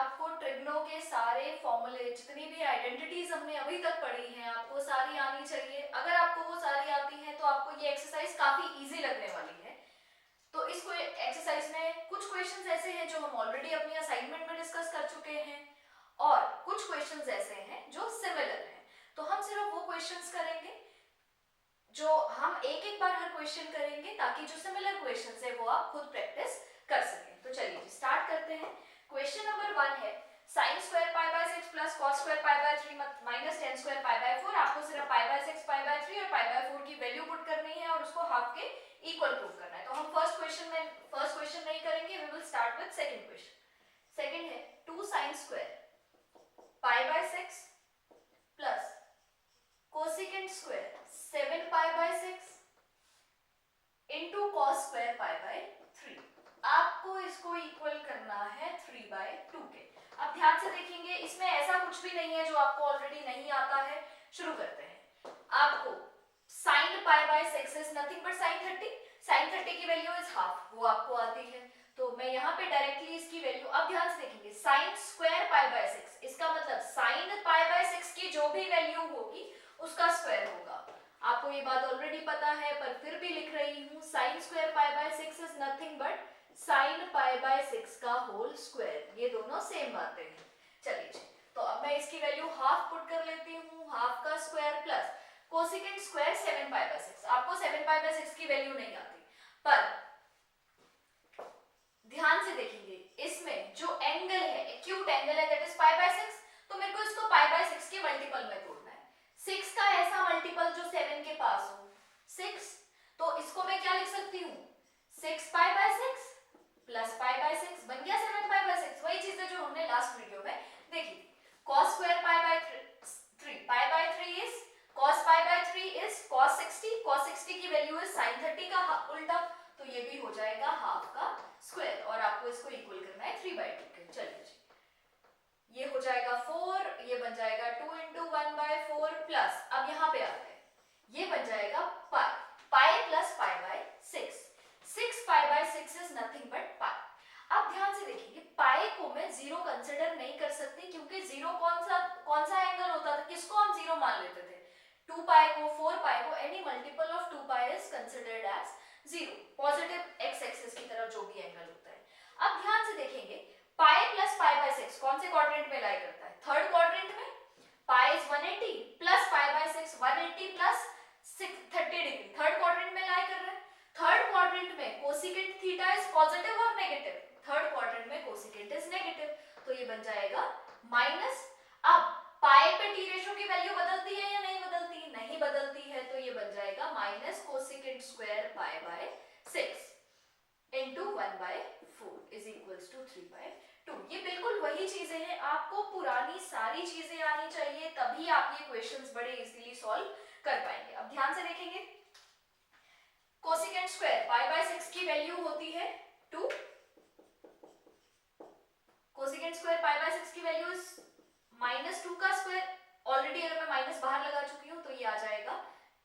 आपको ट्रिग्नो के सारे फॉर्मूले, जितनी भी आइडेंटिटीज हमने अभी तक पढ़ी हैं, आपको सारी आनी चाहिए। अगर आपको वो सारी आती हैं तो आपको ये एक्सरसाइज काफी इजी लगने वाली है। तो इस एक्सरसाइज में कुछ क्वेश्चंस ऐसे हैं जो हम ऑलरेडी अपनी असाइनमेंट में डिस्कस कर चुके हैं और कुछ क्वेश्चंस ऐसे हैं जो सिमिलर हैं। तो हम सिर्फ वो क्वेश्चंस करेंगे जो हम एक एक बार हर क्वेश्चन करेंगे, ताकि जो सिमिलर क्वेश्चंस है वो आप खुद प्रैक्टिस कर सकें। तो चलिए स्टार्ट करते हैं। क्वेश्चन नंबर 1 है sin square pi by 6 plus cos square pi by 3 minus tan square pi by 4। आपको सिर्फ पाई बाय 6, पाई बाय 3 और पाई बाय 4 की वैल्यू पुट करनी है और उसको हाफ के इक्वल प्रूव करना है। तो हम फर्स्ट क्वेश्चन नहीं करेंगे, we will start with second question. Second है 2 sin square pi by 6 plus cosecant square 7 pi by 6 into cos square pi by 3। आपको इसको इक्वल करना है 3/2 के। अब ध्यान से देखेंगे, इसमें ऐसा कुछ भी नहीं है जो आपको ऑलरेडी नहीं आता है। शुरू करते हैं। आपको sin pi by 6 is nothing but sin 30। sin 30 की वैल्यू इज हाफ, वो आपको आती है। तो मैं यहाँ पे डायरेक्टली इसकी वैल्यू, अब ध्यान से देखेंगे, sin स्क्वायर पाई बाय 6, इसका मतलब sin पाई बाय 6 की जो भी वैल्यू होगी उसका स्क्वायर होगा। आपको ये बात ऑलरेडी पता है पर फिर भी लिख रही हूँ, sin square pi by 6 is nothing but sin pi by 6 का होल स्क्वायर। ये दोनों सेम बातें हैं। चलिए, तो अब मैं इसकी वैल्यू हाफ पुट कर लेती हूँ, हाफ का square plus cosecant square 7 pi by 6। आपको 7 पाई बाय 6 की वैल्यू नहीं आती, पर ध्यान से देखेंगे इसमें जो एंगल है, एक्यूट एंगल है, दैट इज पाई बाय 6। तो मेरे को इसको पाई बाय 6 के मल्टीपल में तोड़ना है। 6 का ऐसा मल्टीपल जो 7 के पास हो, 6। तो इसको मैं क्या लिख सकती हूँ, 6 pi by 6 plus pi by 6 बन गया 7 पाई बाय 6। वही चीज है जो हमने लास्ट वीडियो में देखी थी। cos square pi by 3, pi by 3 is cos pi by 3 is cos 60। cos 60 की वैल्यू इज sin 30 का उल्टा, तो ये भी हो जाएगा हाफ का स्क्वायर और आपको इसको इक्वल करना है 3/2 के। चलिए जी, ये हो जाएगा 4, ये बन जाएगा 2 इंटू 1/4 प्लस, अब यहाँ पे आते हैं, ये बन जाएगा pi, pi plus pi by 6। 6 pi by 6 is nothing but pi. अब ध्यान से देखिए, पाई को मैं जीरो कंसिडर नहीं कर सकती, क्योंकि जीरो कौन सा एंगल होता था, किसको हम जीरो मान लेते थे, 2 पाई को, 4 पाई को। Any multiple of 2 pi is considered as zero, positive x axis की तरफ जो भी एंगल होता है। अब ध्यान से देखेंगे, पाई प्लस पाई बाय 6 कौन से क्वाड्रेंट में लाई करता है, थर्ड क्वाड्रेंट में। Pi is 180 plus pi by 6 180 plus 30 degree, third quadrant में लाई कर रहा है। थर्ड क्वाड्रेंट में कोसेकेंट थीटा इज पॉजिटिव और नेगेटिव, थर्ड क्वाड्रेंट में कोसेकेंट इज नेगेटिव, तो ये बन जाएगा माइनस। अब पाई पे टी रेशो की वैल्यू बदलती है या नहीं बदलती, नहीं बदलती है, तो ये बन जाएगा minus cosecant square pi by 6 into 1/4 is equals to 3/2। ये बिल्कुल वही चीजें हैं, आपको पुरानी सारी चीजें आनी चाहिए, तभी आप ये क्वेश्चंस बड़े इजीली सॉल्व कर पाएंगे। अब ध्यान से देखेंगे, कोसेकेंट स्क्वायर पाई बाय 6 की वैल्यू होती है 2, कोसेकेंट स्क्वायर पाई बाय 6 की वैल्यू इज -2 का स्क्वायर। ऑलरेडी अगर मैं माइनस बाहर लगा चुकी हूं तो ये आ जाएगा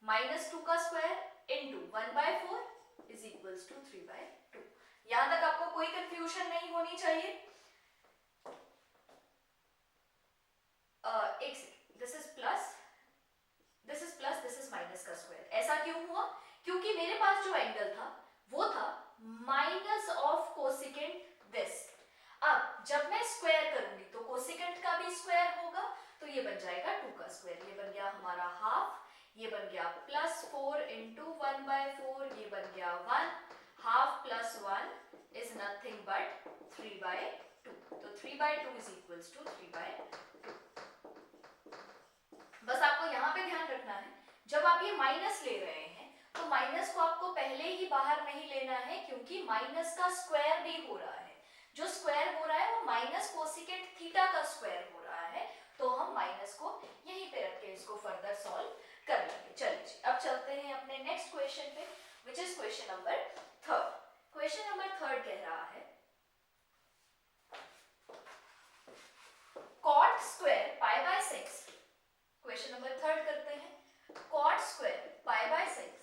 -2 का square into 1/4 is equals to 3/2। यहां तक आपको कोई कंफ्यूजन नहीं होनी चाहिए। एक second, this is plus, this is minus का स्क्वायर। ऐसा क्यों हुआ, क्योंकि मेरे पास जो एंगल था वो था माइनस ऑफ कोसेकेंट दिस। अब जब मैं स्क्वायर करूंगी तो कोसेकेंट का भी स्क्वायर होगा, तो ये बन जाएगा 2 का स्क्वायर, ये बन गया हमारा हाफ, ये बन गया +4 इंटू 1/4, ये बन गया 1, half plus 1 is nothing but 3/2, तो 3/2 इज इक्वल्स टू 3/2। बस आपको यहाँ पे ध्यान रखना है, जब आप ये माइनस ले रहे हैं तो माइनस को आपको पहले ही बाहर नहीं लेना है, क्योंकि माइनस का स्क्वायर भी हो रहा है। जो स्क्वायर हो रहा है वो माइनस कोसेकेंट थीटा का स्क्वायर हो रहा है, तो हम माइनस को यहीं पे रख के इसको फर्दर सॉल्व कर लेंगे। चलिए अब चलते हैं अपने नेक्स्ट क्वेश्चन पे, which is question number 3। Question number 3 कह रहा है cot square pi by 6। Question number 3 करते हैं, cot square pi by 6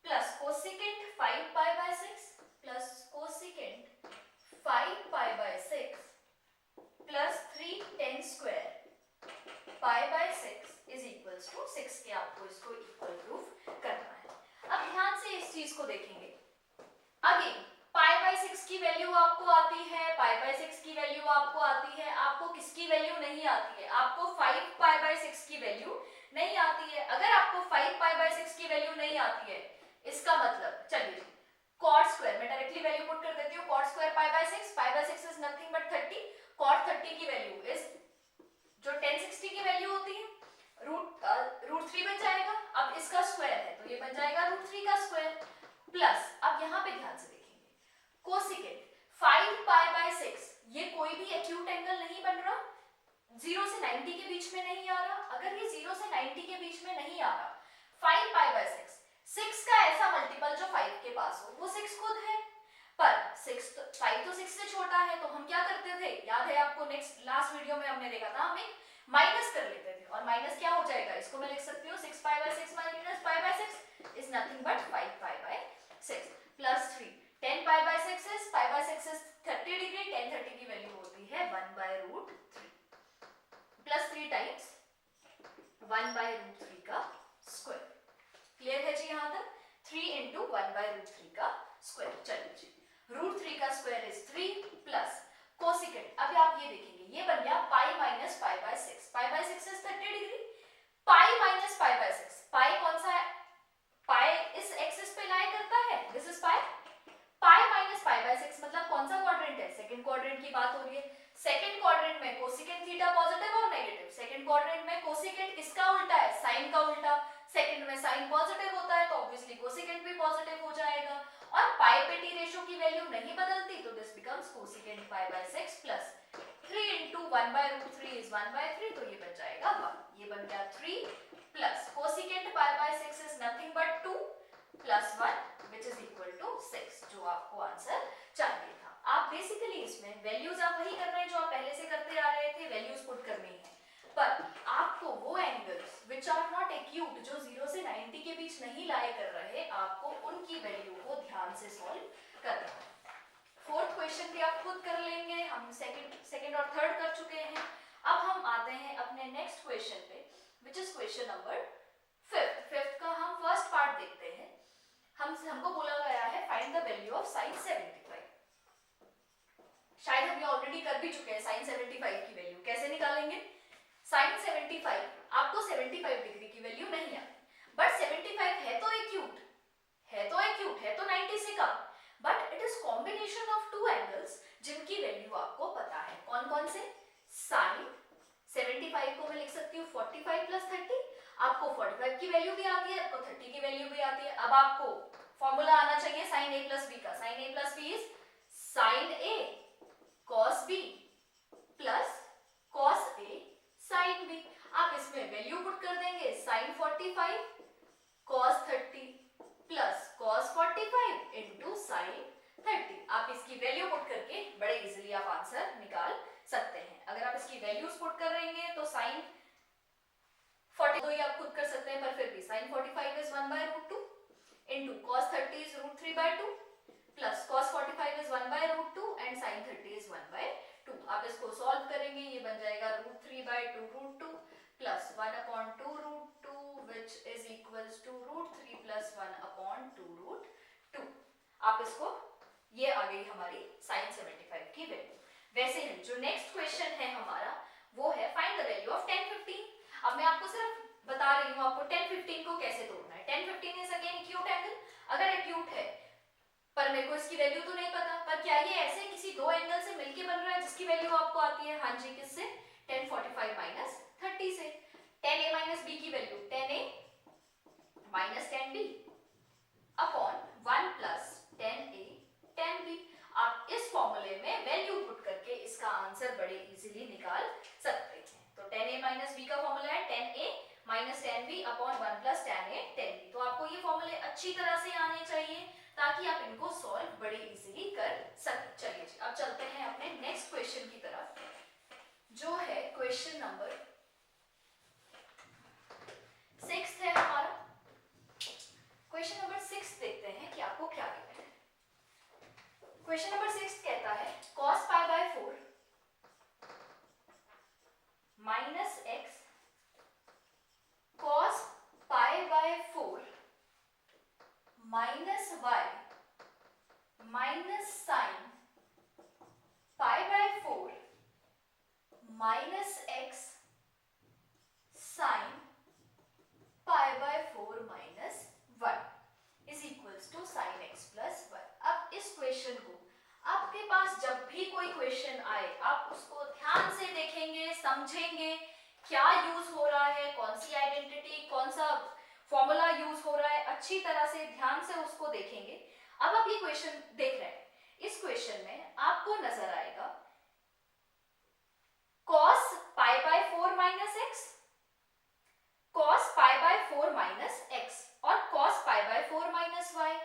plus cosecant 5 pi by 6 plus cosecant 5 pi by 6 6 के आपको इसको इक्वल प्रूफ करना है। अब ध्यान से इस चीज को देखेंगे। अगेन पाई बाय 6 की वैल्यू आपको आती है, पाई बाय 6 की वैल्यू आपको आती है, आपको किसकी वैल्यू नहीं आती है? आपको 5 पाई बाय 6 की वैल्यू नहीं आती है। अगर आपको 5 पाई बाय 6 की वैल्यू नहीं आती है, इसका मतलब चलिए cot स्क्वायर, मैं डायरेक्टली वैल्यू पुट कर देती हूँ। cot square pi by 6, pi by 6 is nothing but 30, cot 30 की वैल्यू इज जो 1060 की वैल्यू होती है रूट 3 बन जाएगा। अब इसका स्क्वायर है तो ये बन जाएगा रूट 3 का स्क्वायर प्लस, अब यहाँ पे ध्यान से देखेंगे, कोसिकेंट 5 पाई बाय 6, ये कोई भी एक्यूट एंगल नहीं बन रहा, 0 से 90 के बीच में नहीं आ रहा। अगर ये 0 से 90 के बीच में नहीं आ रहा, 5 पाई बाय 6 का ऐसा मल्टीपल जो 5 के पास हो, वो 6 खुद है, पर 5 तो 6 से छोटा है, तो हम क्या करते थे, याद है आपको, लास्ट वीडियो में हमने देखा था, हमें माइनस कर लेते थे, और माइनस क्या हो जाएगा, इसको मैं लिख सकती हूँ 6 pi by 6 minus pi by 6 is nothing but 5 pi by 6 plus 3, 10 pi by 6 is pi by 6 is 30 degree, 10 30 की वैल्यू होती है 1 by root 3 plus 3 times 1 by root 3 का स्क्वायर। क्लियर है जी यहाँ तक? 3 इंटू 1 बाय रूट 3 का स्क्वायर। चलिए जी, रूट 3 का स्क्वायर इज 3 प्लस कोसिकेंट, अब आप ये देखेंगे, ये बन गया pi minus pi by 6, pi by 6 is 30 degree, pi minus pi by 6, पाई कौन सा है, पाई इस एक्सिस पे लाई करता है, this is pi, pi minus pi by 6 मतलब कौन सा क्वाड्रेंट है, सेकंड क्वाड्रेंट की बात हो रही है। सेकंड क्वाड्रेंट में कोसिकेंट थीटा पॉजिटिव और नेगेटिव, सेकंड क्वाड्रेंट में कोसिकेंट किसका उल्टा है, साइन का उल्टा, सेकंड में साइन पॉजिटिव होता है तो ऑब्वियसली कोसिकेंट भी पॉजिटिव हो जाएगा, और पाई पे टी रेशियो की वैल्यू नहीं बदलती, तो this becomes cosecant pi by 6 plus 3 into 1 by root 3 is 1 by 3, तो ये बन जाएगा 1, ये बन गया 3 plus cosecant pi by 6 is nothing but 2 plus 1 which is equal to 6, जो आपको आंसर चाहिए था। आप बेसिकली इसमें वैल्यूज आप वही कर रहे हैं जो आप पहले से करते आ रहे थे, वैल्यूज पुट करनी है, पर आपको वो angles which are not acute, जो 0 से 90 के बीच नहीं लाए कर रहे, आपको उनकी वैल्यू को ध्यान से सॉल्व करना है। फोर्थ क्वेश्चन भी आप खुद कर लेंगे, हम सेकंड और थर्ड कर चुके हैं। अब हम आते हैं अपने नेक्स्ट क्वेश्चन पे, which is question number 5th का हम फर्स्ट पार्ट देखते हैं। हमको बोला गया है find the value of sin 75, शायद हम ये ऑलरेडी कर भी चुके हैं। sin 75 की वैल्यू कैसे निकालेंगे, sin 75 आपको 75 डिग्री की वैल्यू नहीं आती, बट 75 है तो एक्यूट, है तो 90 से कम, but it is combination of two angles जिनकी वैल्यू आपको पता है। कौन कौन से, sin 75 को मैं लिख सकती हूँ 45 प्लस 30, आपको 45 की वैल्यू भी आती है, आपको 30 की वैल्यू भी आती है। अब आपको फॉर्मूला आना चाहिए sin a प्लस b का, sin a plus b is sin a cos b plus cos a sin b। आप इसमें वैल्यू पुट कर देंगे, sin 45 cos 30 plus cos 45 into sin 30। आप इसकी वैल्यू पुट करके बड़े इजीली आप आंसर निकाल सकते हैं। अगर आप इसकी वैल्यूज पुट कर रहेंगे तो sin 40 तो ये आप खुद कर सकते हैं, पर फिर भी sin 45 is 1 by root 2 into cos 30 is root 3 by 2 plus cos 45 is 1 by root 2 and sin 30 is 1 by 2। आप इसको सॉल्व करेंगे, ये बन जाएगा root 3 by 2 root 2 plus 1 upon 2 root 2 which is equals to root 3 plus 1 upon 2 root 2। आप इसको, ये आ गई हमारी sin 75 की वैल्यू। वैसे ही जो नेक्स्ट क्वेश्चन है हमारा वो है फाइंड द वैल्यू ऑफ 10 15। अब मैं आपको सिर्फ बता रही हूँ आपको 10 15 को कैसे तोड़ना है। 10 15 इज अगेन एक्यूट एंगल, अगर एक्यूट है पर मेरे को इसकी वैल्यू तो नहीं पता, पर क्या ये ऐसे किसी दो एंगल से मिलके बन रहा है जिसकी वैल्यू आपको आती है, हाँ जी, किससे, 10 45 माइनस 30 से। 10a माइनस b की value 10a minus 10b upon 1 plus 10a 10b। आप इस फॉर्मूले में वैल्यू पुट करके इसका आंसर बड़े इजीली निकाल सकते हैं। तो 10a माइनस b का फॉर्मूला है 10a minus 10b upon 1 plus 10a 10b। तो आपको ये फॉर्मूले अच्छी तरह से आने चाहिए ताकि आप इनको सॉल्व बड़े इजीली कर सकें। चलिए जी, अब चलते हैं अपने नेक्स्ट क्वेश्चन की तरफ, जो है क्वेश्चन नंबर 6 है हमारा। क्वेश्चन नंबर 6 देखते हैं कि आपको क्या कहते हैं। क्वेश्चन नंबर 6 कहता है cos pi by 4 minus x cos minus x sine pi by 4 minus 1 is equals to sine x plus 1। अब इस क्वेश्चन को आपके पास जब भी कोई क्वेश्चन आए आप उसको ध्यान से देखेंगे, समझेंगे क्या यूज हो रहा है, कौन सी आइडेंटिटी, कौन सा फॉर्मूला यूज हो रहा है, अच्छी तरह से ध्यान से उसको देखेंगे। अब आप ये क्वेश्चन देख रहे हैं, इस क्वेश्चन में आपको नजर आएगा cos pi by 4 minus x, cos pi by 4 minus x और cos pi by 4 minus y.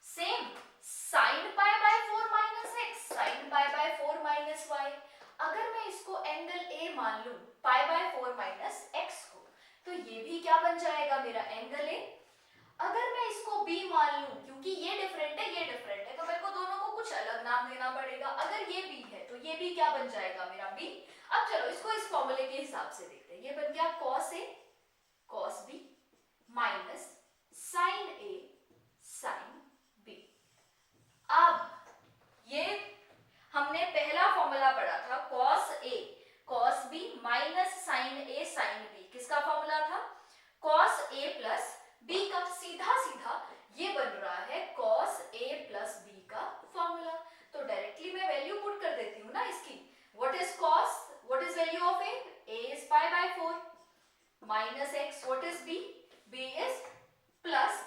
Same sin pi by 4 minus x, sin pi by 4 minus y. अगर मैं इसको एंगल A मान लूं पाई बाय 4 माइनस एक्स को, तो ये भी क्या बन जाएगा मेरा एंगल A। अगर मैं इसको B मान लूं, क्योंकि ये डिफरेंट है ये डिफरेंट है, तो मेरे को दोनों को कुछ अलग नाम देना पड़ेगा। अगर ये B है तो ये भी क्या बन जाएगा मेरा B। अब चलो इसको इस फॉर्मूले के हिसाब से देखते हैं। ये बन गया cos A cos B minus sin A sin B। अब ये हमने पहला फॉर्मूला पढ़ा था cos A cos B minus sin A sin B। किसका फॉर्मूला था? cos A प्लस B का। सीधा सीधा ये बन रहा है cos A प्लस B का फॉर्मूला। तो डायरेक्टली मैं वैल्यू पुट कर देती हूँ ना इसकी। What is cos, what is value of A? A is pi by 4 minus x, what is B? B is plus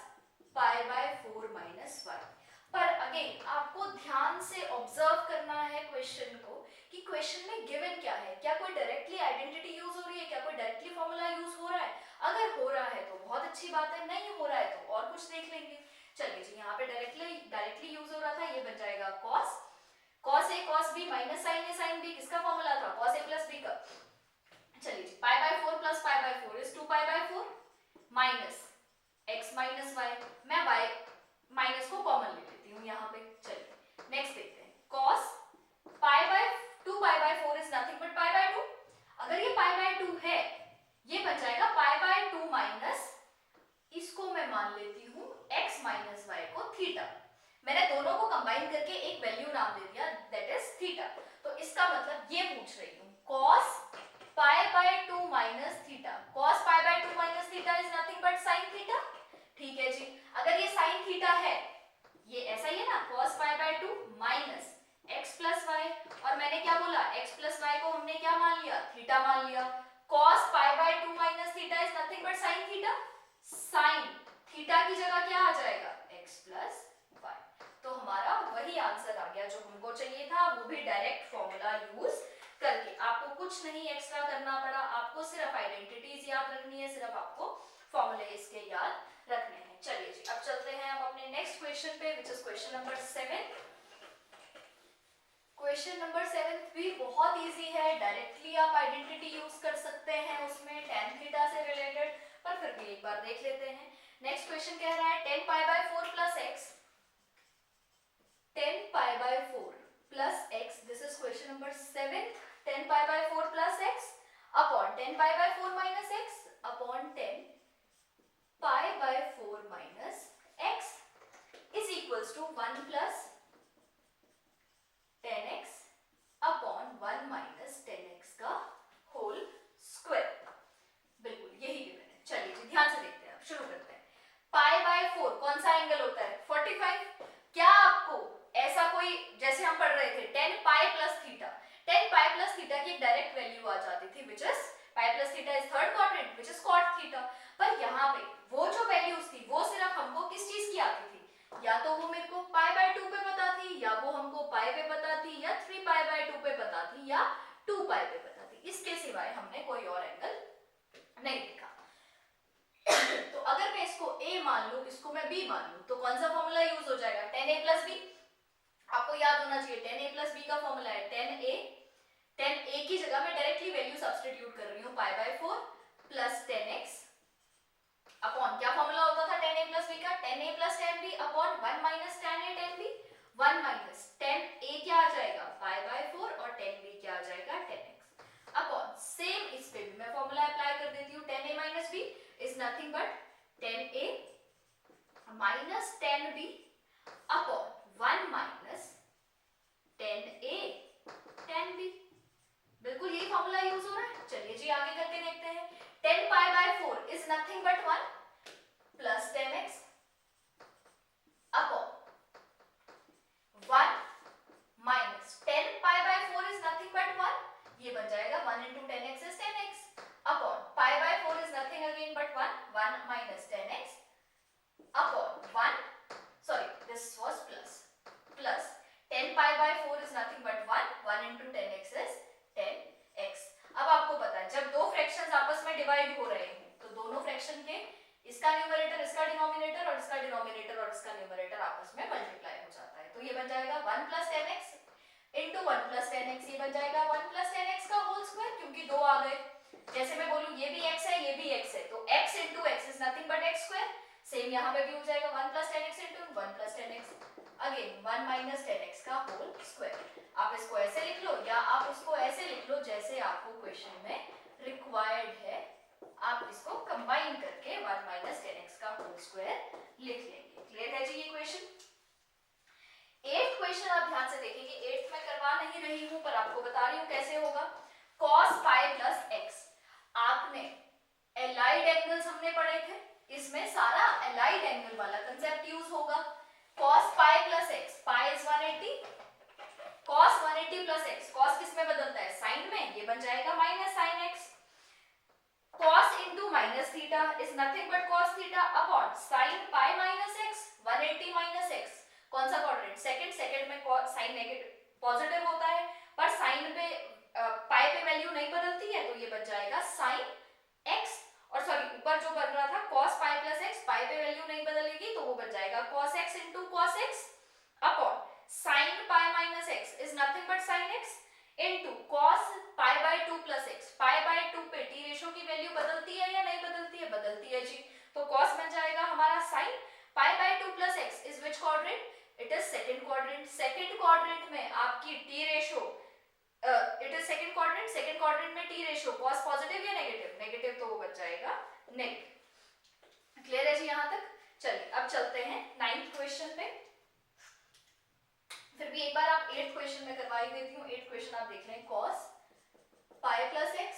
pi by 4 minus 1। पर again आपको ध्यान से ऑब्जर्व करना है क्वेश्चन को कि क्वेश्चन में गिवन क्या है, क्या कोई डायरेक्टली आइडेंटिटी यूज हो रही है, क्या कोई डायरेक्टली फॉर्मूला यूज हो रहा है। अगर हो रहा है तो बहुत अच्छी बात है, नहीं हो रहा है तो और कुछ देख लेंगे। चलिए जी, यहाँ पे डायरेक्टली यूज हो रहा था, ये बन जाएगा cos A cos B minus sin A sin B। किसका फॉर्मूला था? cos A प्लस B का। चलिए जी, pi by 4 plus pi by 4 is 2 pi by 4 minus x minus y। मैं y माइनस को कॉमन ले लेती हूँ यहाँ पे। चलिए नेक्स्ट देखते हैं। cos pi bye 2 pi by 4 is nothing but pi by 2। अगर ये पाई बाय 2 है, ये बन जाएगा पाई बाय 2 माइनस, इसको मैं मान लेती हूँ x माइनस y को थीटा। मैंने दोनों को कंबाइन करके एक वैल्यू नाम दे दिया, दैट इज थीटा। तो इसका मतलब ये पूछ रही हूँ cos pi bye 2 minus theta. cos pi bye 2 minus theta is nothing but sin theta. ठीक है जी, अगर ये sin थीटा है, ये ऐसा ही है ना, cos pi bye 2 minus x plus y। और मैंने क्या बोला, x प्लस y को हमने क्या मान लिया? थीटा मान लिया। cos pi bye 2 minus theta is nothing but sin theta. sin theta की जगह क्या आ जाएगा? x plus y। तो हमारा वही आंसर आ गया जो हमको चाहिए था, वो भी डायरेक्ट फॉर्मूला यूज करके। आपको कुछ नहीं एक्स्ट्रा करना पड़ा, आपको सिर्फ आइडेंटिटीज याद रखनी है, सिर्फ आपको फॉर्मूले इसके याद रखने हैं। चलिए जी, अब चलते हैं हम अपने नेक्स्ट क्वेश्चन पे, which is question number 7। Question number 7 भी बहुत इजी है, डायरेक्टली आप आइडेंटिटी यूज कर सकते हैं उसमें tan थीटा से रिलेटेड, पर फिर भी एक बार देख लेते हैं। नेक्स्ट क्वेश्चन कह रहा है 10 pi by 4 plus x, 10 pi by 4 plus x, this is question number 7। 10 pi by 4 plus x upon 10 pi by 4 minus x upon 10 pi by 4 minus x is equals to 1 plus 10x upon 1 minus 10x का whole square. बिल्कुल यही given है। चलिए जी, ध्यान से देखते हैं, अब शुरू करते हैं। पाई बाय 4 कौन सा एंगल होता है? 45। क्या आपको ऐसा कोई, जैसे हम पढ़ रहे थे 10 pi plus theta, 10 pi plus theta की एक डायरेक्ट वैल्यू आ जाती थी, which is pi plus theta is third quadrant, which is cot theta. पर यहाँ पे वो जो वैल्यूज थी वो सिर्फ हमको किस चीज की आती थी? या तो वो मेरे को पाई बाय 2 पे पता थी, या वो हमको पाई पे पता थी, या 3 पाई बाय 2 पे पता थी, या 2 पाई पे पता थी। इसके सिवाय हमने कोई और एंगल नहीं देखा। तो अगर मैं इसको A मान लूं, इसको मैं B मान लूं, तो कौन सा फॉर्मूला यूज हो जाएगा? 10A plus B। आपको याद होना चाहिए 10A प्लस B का फॉर्मूला है 10A की जगह मैं डायरेक्टली वैल्यू सब्स्टिट्यूट कर रही हूँ, पाई बाय 4 प्लस 10x अपॉन, क्या फॉर्मूला होता था 10A प्लस B का? 10A plus 10B upon 1 minus 10A 10B। 1 minus 10A क्या आ जाएगा? पाई बाय 4 और 10B क्या आ जाएगा? 10x अपॉन, सेम इस पे भी मैं फॉर्मूला अप्लाई कर देती हूँ, 10A minus B is nothing but 10A minus 10B upon 1 minus 10A 10B। बिल्कुल यही में डिवाइड हो रहे हूँ तो दोनों फ्रैक्शन के इसका न्यूमरेटर इसका डिनोमिनेटर और इसका डिनोमिनेटर और इसका न्यूमरेटर आपस में मल्टीप्लाई हो जाता है। तो ये बन जाएगा 1 + 10x इंटू 1 + 10x, ये बन जाएगा 1 + 10x का होल स्क्वायर, क्योंकि दो आ गए। जैसे मैं बोलूं ये भी x है ये भी x है तो x into x is nothing but x square. Same यहाँ पे भी हो जाएगा 1 + 10x into 1 + 10x again 1 - 10x का होल स्क्वायर। आप इसको ऐसे लिख लो या आप इसको ऐसे लिख लो जैसे आपको क्वेश्चन में रिक्वायर्ड है। आप इसको कंबाइन करके 1 - 10x का होल स्क्वायर लिख लेंगे। क्लियर है जी ये क्वेश्चन। 8th क्वेश्चन आप ध्यान से देखेंगे। 8th में करवा नहीं रही हूं पर आपको बता रही हूं कैसे होगा। cos π + x, आपने एलाइड एंगल्स हमने पढ़े थे, इसमें सारा एलाइड एंगल वाला कंसेप्ट यूज होगा। cos π + x, π is 180, cos 180 + x, cos किस में बदलता है साइन में, ये बन जाएगा -sin x। cos into -θ is nothing but cos θ upon sin π - x, 180 - x कौन सा क्वाड्रेंट, सेकंड में साइन नेगेटिव पॉजिटिव होता है पर साइन पे पाई पे वैल्यू नहीं बदलती है तो ये बन जाएगा sin x, और सॉरी ऊपर जो बन रहा था cos π + x, पाई पे वैल्यू नहीं बदलेगी तो वो बन जाएगा cos x into cos x upon sin π - x is nothing but sin x into cos π/2 + x, π/2 पे t रेशो की वैल्यू बदलती है या नहीं बदलती है, बदलती है जी, तो cos बन जाएगा हमारा sin π/2 + x is which quadrant, it is second quadrant. Second quadrant में आपकी T ratio, it is second quadrant में टी रेशो cos पॉजिटिव या नेगेटिव, नेगेटिव तो वो बच जाएगा नेगेटिव। क्लियर है जी यहाँ तक। चलिए अब चलते हैं 9th क्वेश्चन पे। फिर भी एक बार आप 8th क्वेश्चन में करवा ही देती हूँ। 8th क्वेश्चन आप देख लें, cos π + x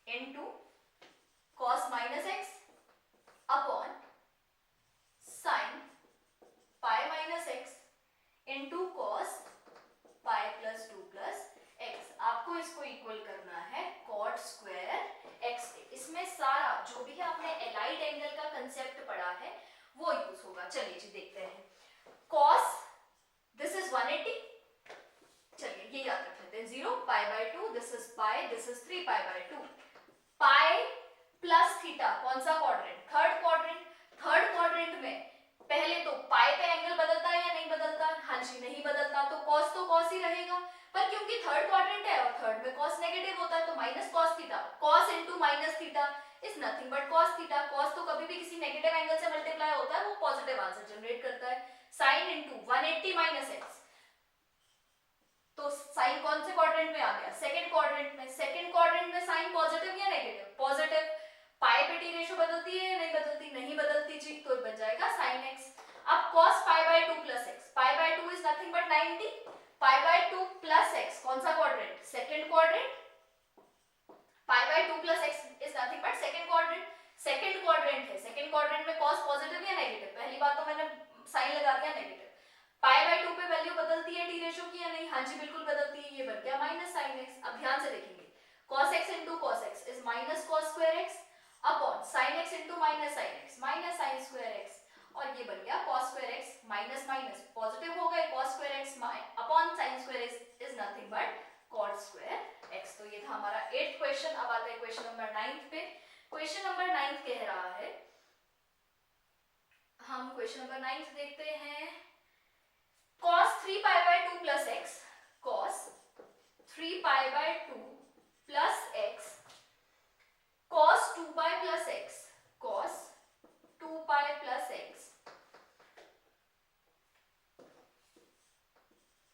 into cos - x upon sin π - x into cos π + 2 + x। आपको इसको इक्वल करना है cot स्क्वायर x के। इसमें सारा जो भी आपने एलाइड एंगल का कंसेप्ट पढ़ा है वो यूज होगा। चलिए जी देखते हैं। cos दिस इज 180, चलिए ये याद रख लेते हैं, 0 π/2, दिस इज π, दिस इज 3 π/2, π + θ कौन सा quadrant, third quadrant. Third quadrant में पहले तो पाई पे एंगल बदलता है या नहीं बदलता, हाँ जी नहीं बदलता, तो cos ही रहेगा, पर क्योंकि थर्ड क्वाड्रेंट है और थर्ड में cos नेगेटिव होता है तो -cos θ, cos into -θ is nothing but cos θ। cos तो कभी भी किसी नेगेटिव एंगल से मल्टीप्लाई होता है, वो पॉजिटिव आंसर जनरेट करता है। sin into 180 - x, तो साइन कौन से क्वाड्रेंट में आ गया, सेकंड क्वाड्रेंट में। सेकंड क्वाड्रेंट में साइन पॉजिटिव या नेगेटिव, पॉजिटिव, पाई पे टी रेशो बदलती है या नहीं बदलती, नहीं बदलती जी, तो बन जाएगा sin x। अब cos π/2 + x, π/2 is nothing but 90, π/2 + x कौन सा quadrant, second quadrant, π/2 + x is nothing but second quadrant. Second quadrant है, सेकंड क्वाड्रेंट में cos पॉजिटिव या नेगेटिव, पहली बात तो मैंने साइन लगा दिया नेगेटिव। π/2 पे वैल्यू बदलती है टी रेशो की या नहीं, हाँ जी बिल्कुल बदलती है, ये बन गया -sin x। अब ध्यान से देखेंगे, cos x into cos x is -cos square x upon sin x into -sin x, -sin square x, और ये बन गया cos square x minus minus positive हो गए, cos square x upon sin square x is nothing but cot square x। तो ये था हमारा 8th क्वेश्चन। अब आते हैं क्वेश्चन नंबर 9 पे। क्वेश्चन नंबर 9 कह रहा है, हम क्वेश्चन नंबर 9 देखते हैं। cos 3π/2 + x, cos 3π/2 + x, cos 2π + x, cos 2π + x,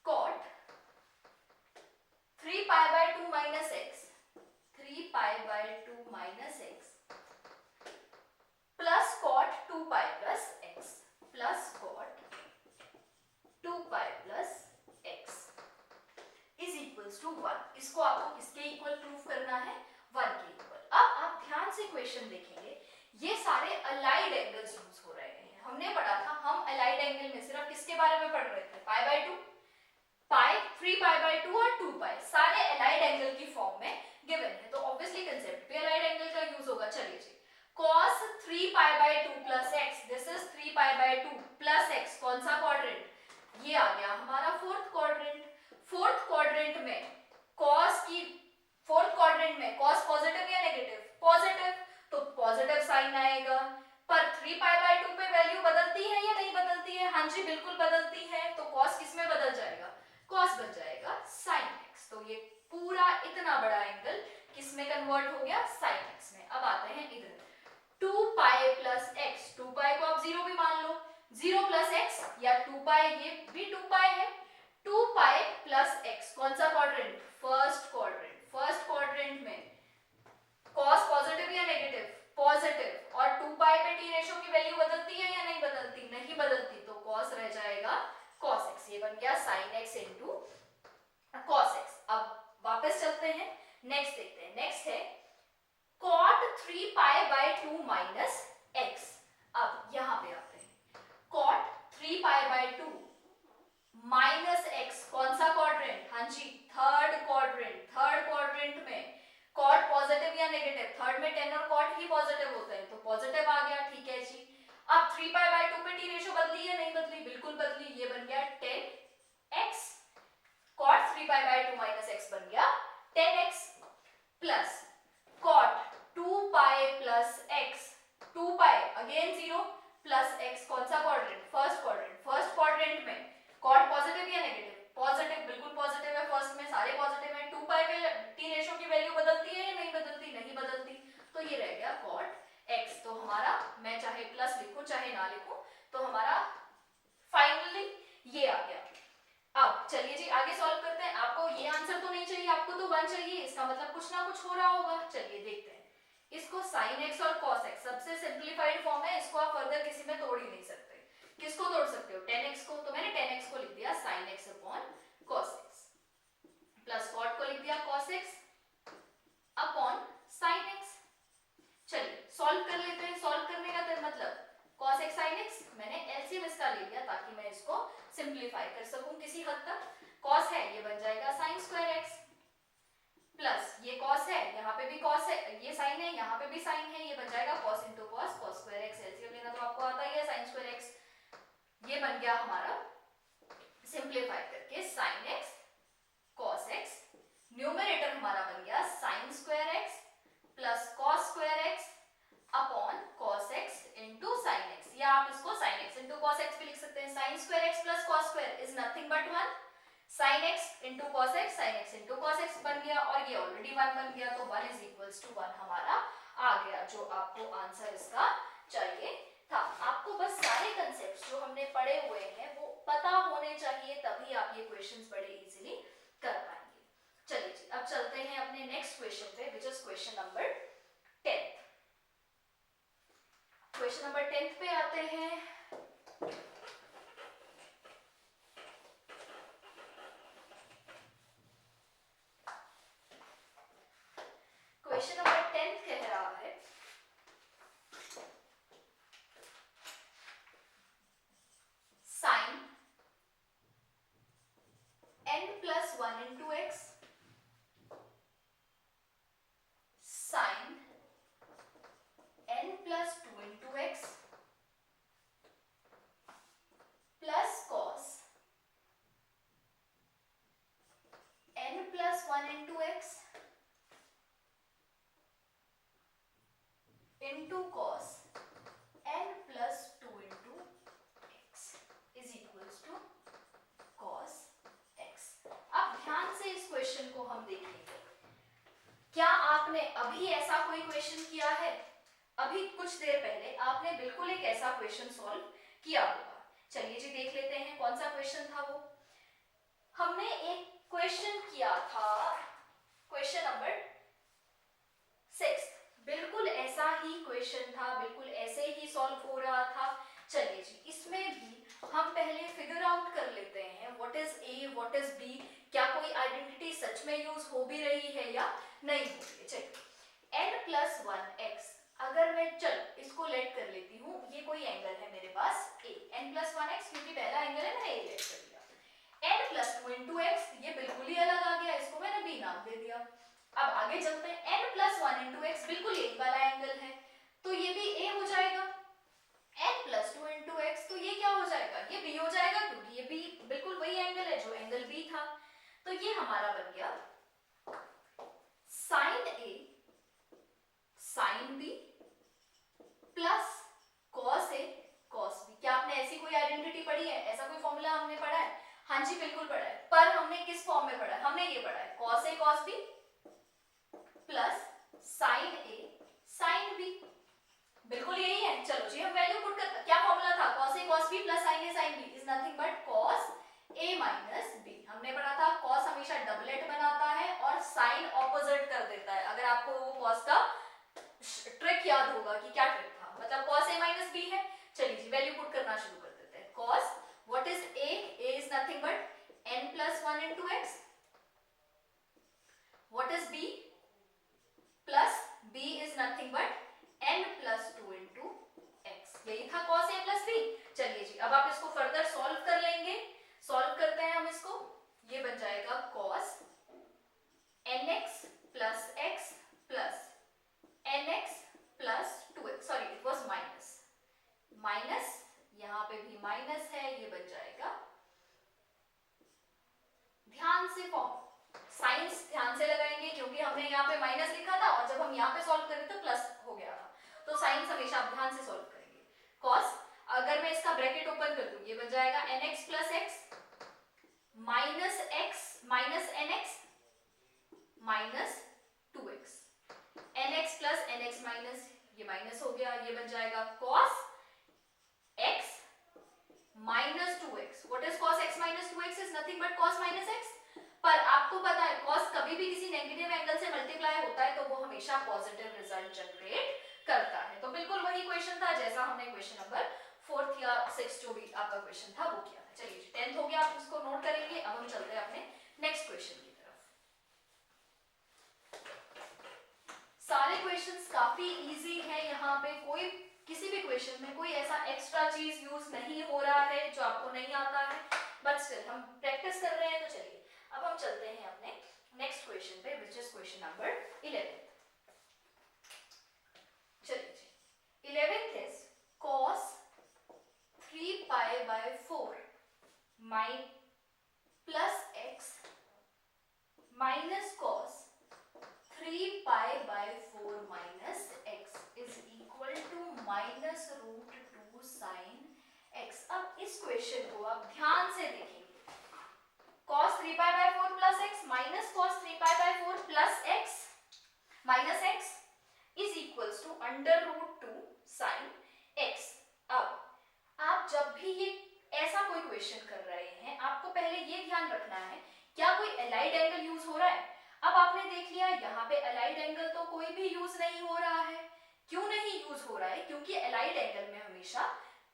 cot 3π/2 - x, 3π/2 - x plus cot 2π + x plus cot 2π + x is equals to 1। इसको आपको किसके इक्वल प्रूफ करना है, 1 के इक्वल। अब आप ध्यान से क्वेश्चन देखेंगे, ये सारे अलाइड एंगल्स यूज हो रहे हैं। हमने पढ़ा था, हम अलाइड एंगल में सिर्फ किसके बारे में पढ़ रहे थे, π/2, पाई, 3π/2 और 2π, सारे अलाइड एंगल की फॉर्म में गिवन है, तो ऑब्वियसली कांसेप्ट पे अलाइड एंगल का यूज होगा। चलिए जी, cos 3π/2 + x, this is 3π/2 + x, कौन सा क्वाड्रेंट, ये आ गया हमारा फोर्थ क्वाड्रेंट। फोर्थ क्वाड्रेंट में cos की, फोर्थ क्वाड्रेंट में cos पॉजिटिव या नेगेटिव, पॉजिटिव, साइन आएगा। पर 3π/2 पे वैल्यू बदलती है या नहीं बदलती है? हाँ जी बिल्कुल बदलती है। तो cos किस में बदल जाएगा? cos बन जाएगा sin x। तो ये पूरा इतना बड़ा एंगल किस में कन्वर्ट हो गया? sin x में। अब आते हैं इधर 2π + x, 2π को आप 0 भी मान लो, 0 + x या 2π, ये भी 2π है। 2π + x कौन सा quadrant? First quadrant. First quadrant में cos पॉजिटिव या नेगेटिव? पॉजिटिव। और 2π पे t रेशो की वैल्यू बदलती है या नहीं बदलती? नहीं बदलती। तो cos रह जाएगा cos x। ये बन गया sin x * cos x। अब वापस चलते हैं, नेक्स्ट देखते हैं। नेक्स्ट है cot 3π/2 - x। अब यहां पे आते हैं, cot 3π/2 - x कौन सा क्वाड्रेंट? हाँ जी थर्ड क्वाड्रेंट। थर्ड क्वाड्रेंट में कॉट पॉजिटिव या नेगेटिव? थर्ड में टेन और कॉट ही पॉजिटिव होते हैं, तो पॉजिटिव आ गया। ठीक है जी। अब 3π/2 पे टी रेशो बदली या नहीं बदली? बिल्कुल बदली। ये बन गया 10x। कॉट 3π/2 - x बन गया 10x plus cot 2π + x, 2π again 0 plus x कौन सा quadrant? First quadrant. First quadrant में कॉट पॉजिटिव या नेगेटिव? पॉजिटिव। बिल्कुल पॉजिटिव है, फर्स्ट में सारे पॉजिटिव हैं। 2π पे टी रेशो की वैल्यू बदलती है या नहीं बदलती? नहीं बदलती। तो ये रह गया cot x। तो हमारा, मैं चाहे प्लस लिखूं चाहे ना लिखूं, तो हमारा फाइनली ये आ गया। अब चलिए जी आगे सॉल्व करते हैं। आपको ये आंसर तो नहीं चाहिए, आपको तो 1 चाहिए। इसका मतलब कुछ ना कुछ हो रहा होगा। चलिए देखते हैं। इसको sin x और cos x सबसे सिंपलीफाइड फॉर्म है, इसको आप फर्दर किसी में तोड़ ही नहीं सकते। किसको तोड़ सकते हो? 10x को। तो मैंने 10x को लिख दिया sin x / cos x plus cot को लिख दिया cos x / sin x। चलिए सॉल्व कर लेते हैं। सॉल्व करने का मतलब cos x sin x, मैंने एलसीएम इसका ले लिया ताकि मैं इसको सिंपलीफाई कर सकूं किसी हद तक। cos है, ये बन जाएगा sin² x प्लस ये cos है, यहाँ पे भी cos है, ये sin है, यहाँ पे भी sin है, ये बन जाएगा cos * cos ² x। एलसीएम लेना तो आपको आता ही है, sin² x। ये बन गया हमारा सिंपलीफाई करके sin x cos x। Numerator हमारा बन गया sin² x plus cos² x upon cos x into sin x, या आप इसको sin x into cos x भी लिख सकते हैं। sin² x plus cos² is nothing but 1। sin x into cos x, sin x into cos x बन गया, और ये ऑलरेडी 1 बन गया, तो 1 = 1 हमारा आ गया, जो आपको आंसर इसका चाहिए था। आपको बस सारे कंसेप्ट्स जो हमने पढ़े हुए हैं वो पता होने चाहिए, तभी आप ये क्वेश्चंस बड़े इजीली कर पाएंगे। चलिए जी अब चलते हैं अपने नेक्स्ट क्वेश्चन पे, which is question number 10। Question number 10 पे आते हैं। क्वेश्चन नंबर 10 कह रहा है sin n+1 into x sin n+2 into x plus cos n+1 into x into cos n+2 into x is equals to cos x। अब ध्यान से इस क्वेश्चन को हम देखेंगे। क्या आपने अभी ऐसा कोई क्वेश्चन किया है? अभी कुछ देर पहले आपने बिल्कुल एक ऐसा क्वेश्चन सॉल्व किया होगा। चलिए जी देख लेते हैं कौन सा क्वेश्चन था वो। हमने एक क्वेश्चन किया था, क्वेश्चन नंबर 6। बिल्कुल ऐसा ही क्वेश्चन था, बिल्कुल ऐसे ही सॉल्व हो रहा था। चलिए जी इसमें भी हम पहले फिगर आउट कर लेते हैं what is a, what is b, क्या कोई आइडेंटिटी सच में यूज हो भी रही है या नहीं हो रही है। चलिए n+1x, अगर मैं चल इसको लेट कर लेती हूँ, ये कोई एंगल है मेरे पास a, n+1x क्योंकि पहला एंगल है, मैंने a लेट कर दिया। n+2 into x, ये बिल्कुल ही अलग आ गया, इसको मैंने b नाम दे दिया। अब आगे चलते हैं, n+1 into x बिल्कुल यही वाला एंगल है, तो ये भी a हो जाएगा। n+2 into x, तो ये क्या हो जाएगा? ये b हो जाएगा, क्योंकि ये b बिल्कुल वही एंगल है जो एंगल b था। तो ये हमारा बन गया sin a sin b जी बिल्कुल पढ़ा है, पर हमने किस फॉर्म में पढ़ा है? हमने ये पढ़ा है cos A cos B plus sin A sin B, बिल्कुल यही है। चलो जी हम वैल्यू पुट कर, क्या फॉर्मूला था? cos A cos B plus sin A sin B is nothing but cos A minus B। हमने पढ़ा था cos हमेशा डबलेट बनाता है और sin ऑपोजिट कर देता है। अगर आपको वो cos का ट्रिक याद होगा कि क्या ट्रिक था, मतलब cos A माइनस B है। चलिए जी वैल्यू पुट करना शुरू कर देते हैं। cos what is A? A is nothing but n plus 1 into x. What is B? Plus B is nothing but n plus 2 into x. यही था cos A plus B। चलिए जी अब आप इसको फर्दर सॉल्व कर लेंगे। सॉल्व करते हैं हम इसको, ये बन जाएगा cos nx plus x plus nx plus 2x। Sorry it was minus, minus यहाँ पे भी माइनस है, ये बन जाएगा, ध्यान से फॉर्म साइंस ध्यान से लगाएंगे क्योंकि हमने यहाँ पे माइनस लिखा था और जब हम यहाँ पे सॉल्व करें तो प्लस हो गया था, तो साइंस हमेशा आप ध्यान से सॉल्व करेंगे। cos अगर मैं इसका ब्रैकेट ओपन कर दूं, ये बन जाएगा nx plus x minus x minus nx minus 2x, nx plus nx minus, ये माइनस हो गया, ये बन जाएगा cos x minus 2x. What is cos x minus 2x is nothing but cos minus x. पर आपको पता है cos कभी भी किसी नेगेटिव एंगल से मल्टीप्लाई होता है तो वो हमेशा पॉजिटिव रिजल्ट जनरेट करता है। तो बिल्कुल वही क्वेश्चन था जैसा हमने क्वेश्चन नंबर 4th या 6th जो भी आपका क्वेश्चन था वो किया था। चलिए 10th हो गया, आप उसको नोट करेंगे। अब हम चलते हैं अपने नेक्स्ट क्वेश्चन की तरफ। सारे क्वेश्चंस काफी इजी है, यहाँ पे कोई किसी भी क्वेश्चन में कोई ऐसा एक्स्ट्रा चीज यूज नहीं हो रहा है जो आपको नहीं आता है, बट स्टिल हम प्रैक्टिस कर रहे हैं। तो चलिए अब हम चलते हैं अपने नेक्स्ट क्वेश्चन पे, विच इज क्वेश्चन नंबर 11। चलिए 11th is cos 3 pi by 4 plus x minus cos 3 pi by 4 minus x is equal to minus root 2 sin x। अब इस क्वेश्चन को आप ध्यान से देखेंगे, cos 3 pi by 4 plus x minus cos 3 pi by 4 plus x minus x is equals to under root 2 sin x। अब आप जब भी ये ऐसा कोई क्वेश्चन कर रहे हैं, आपको पहले ये ध्यान रखना है क्या कोई अलाइड एंगल यूज हो रहा है। अब आपने देख लिया यहाँ पे अलाइड एंगल तो कोई भी यूज नहीं हो रहा है। क्यों नहीं यूज हो रहा है? क्योंकि अलाइड एंगल में हमेशा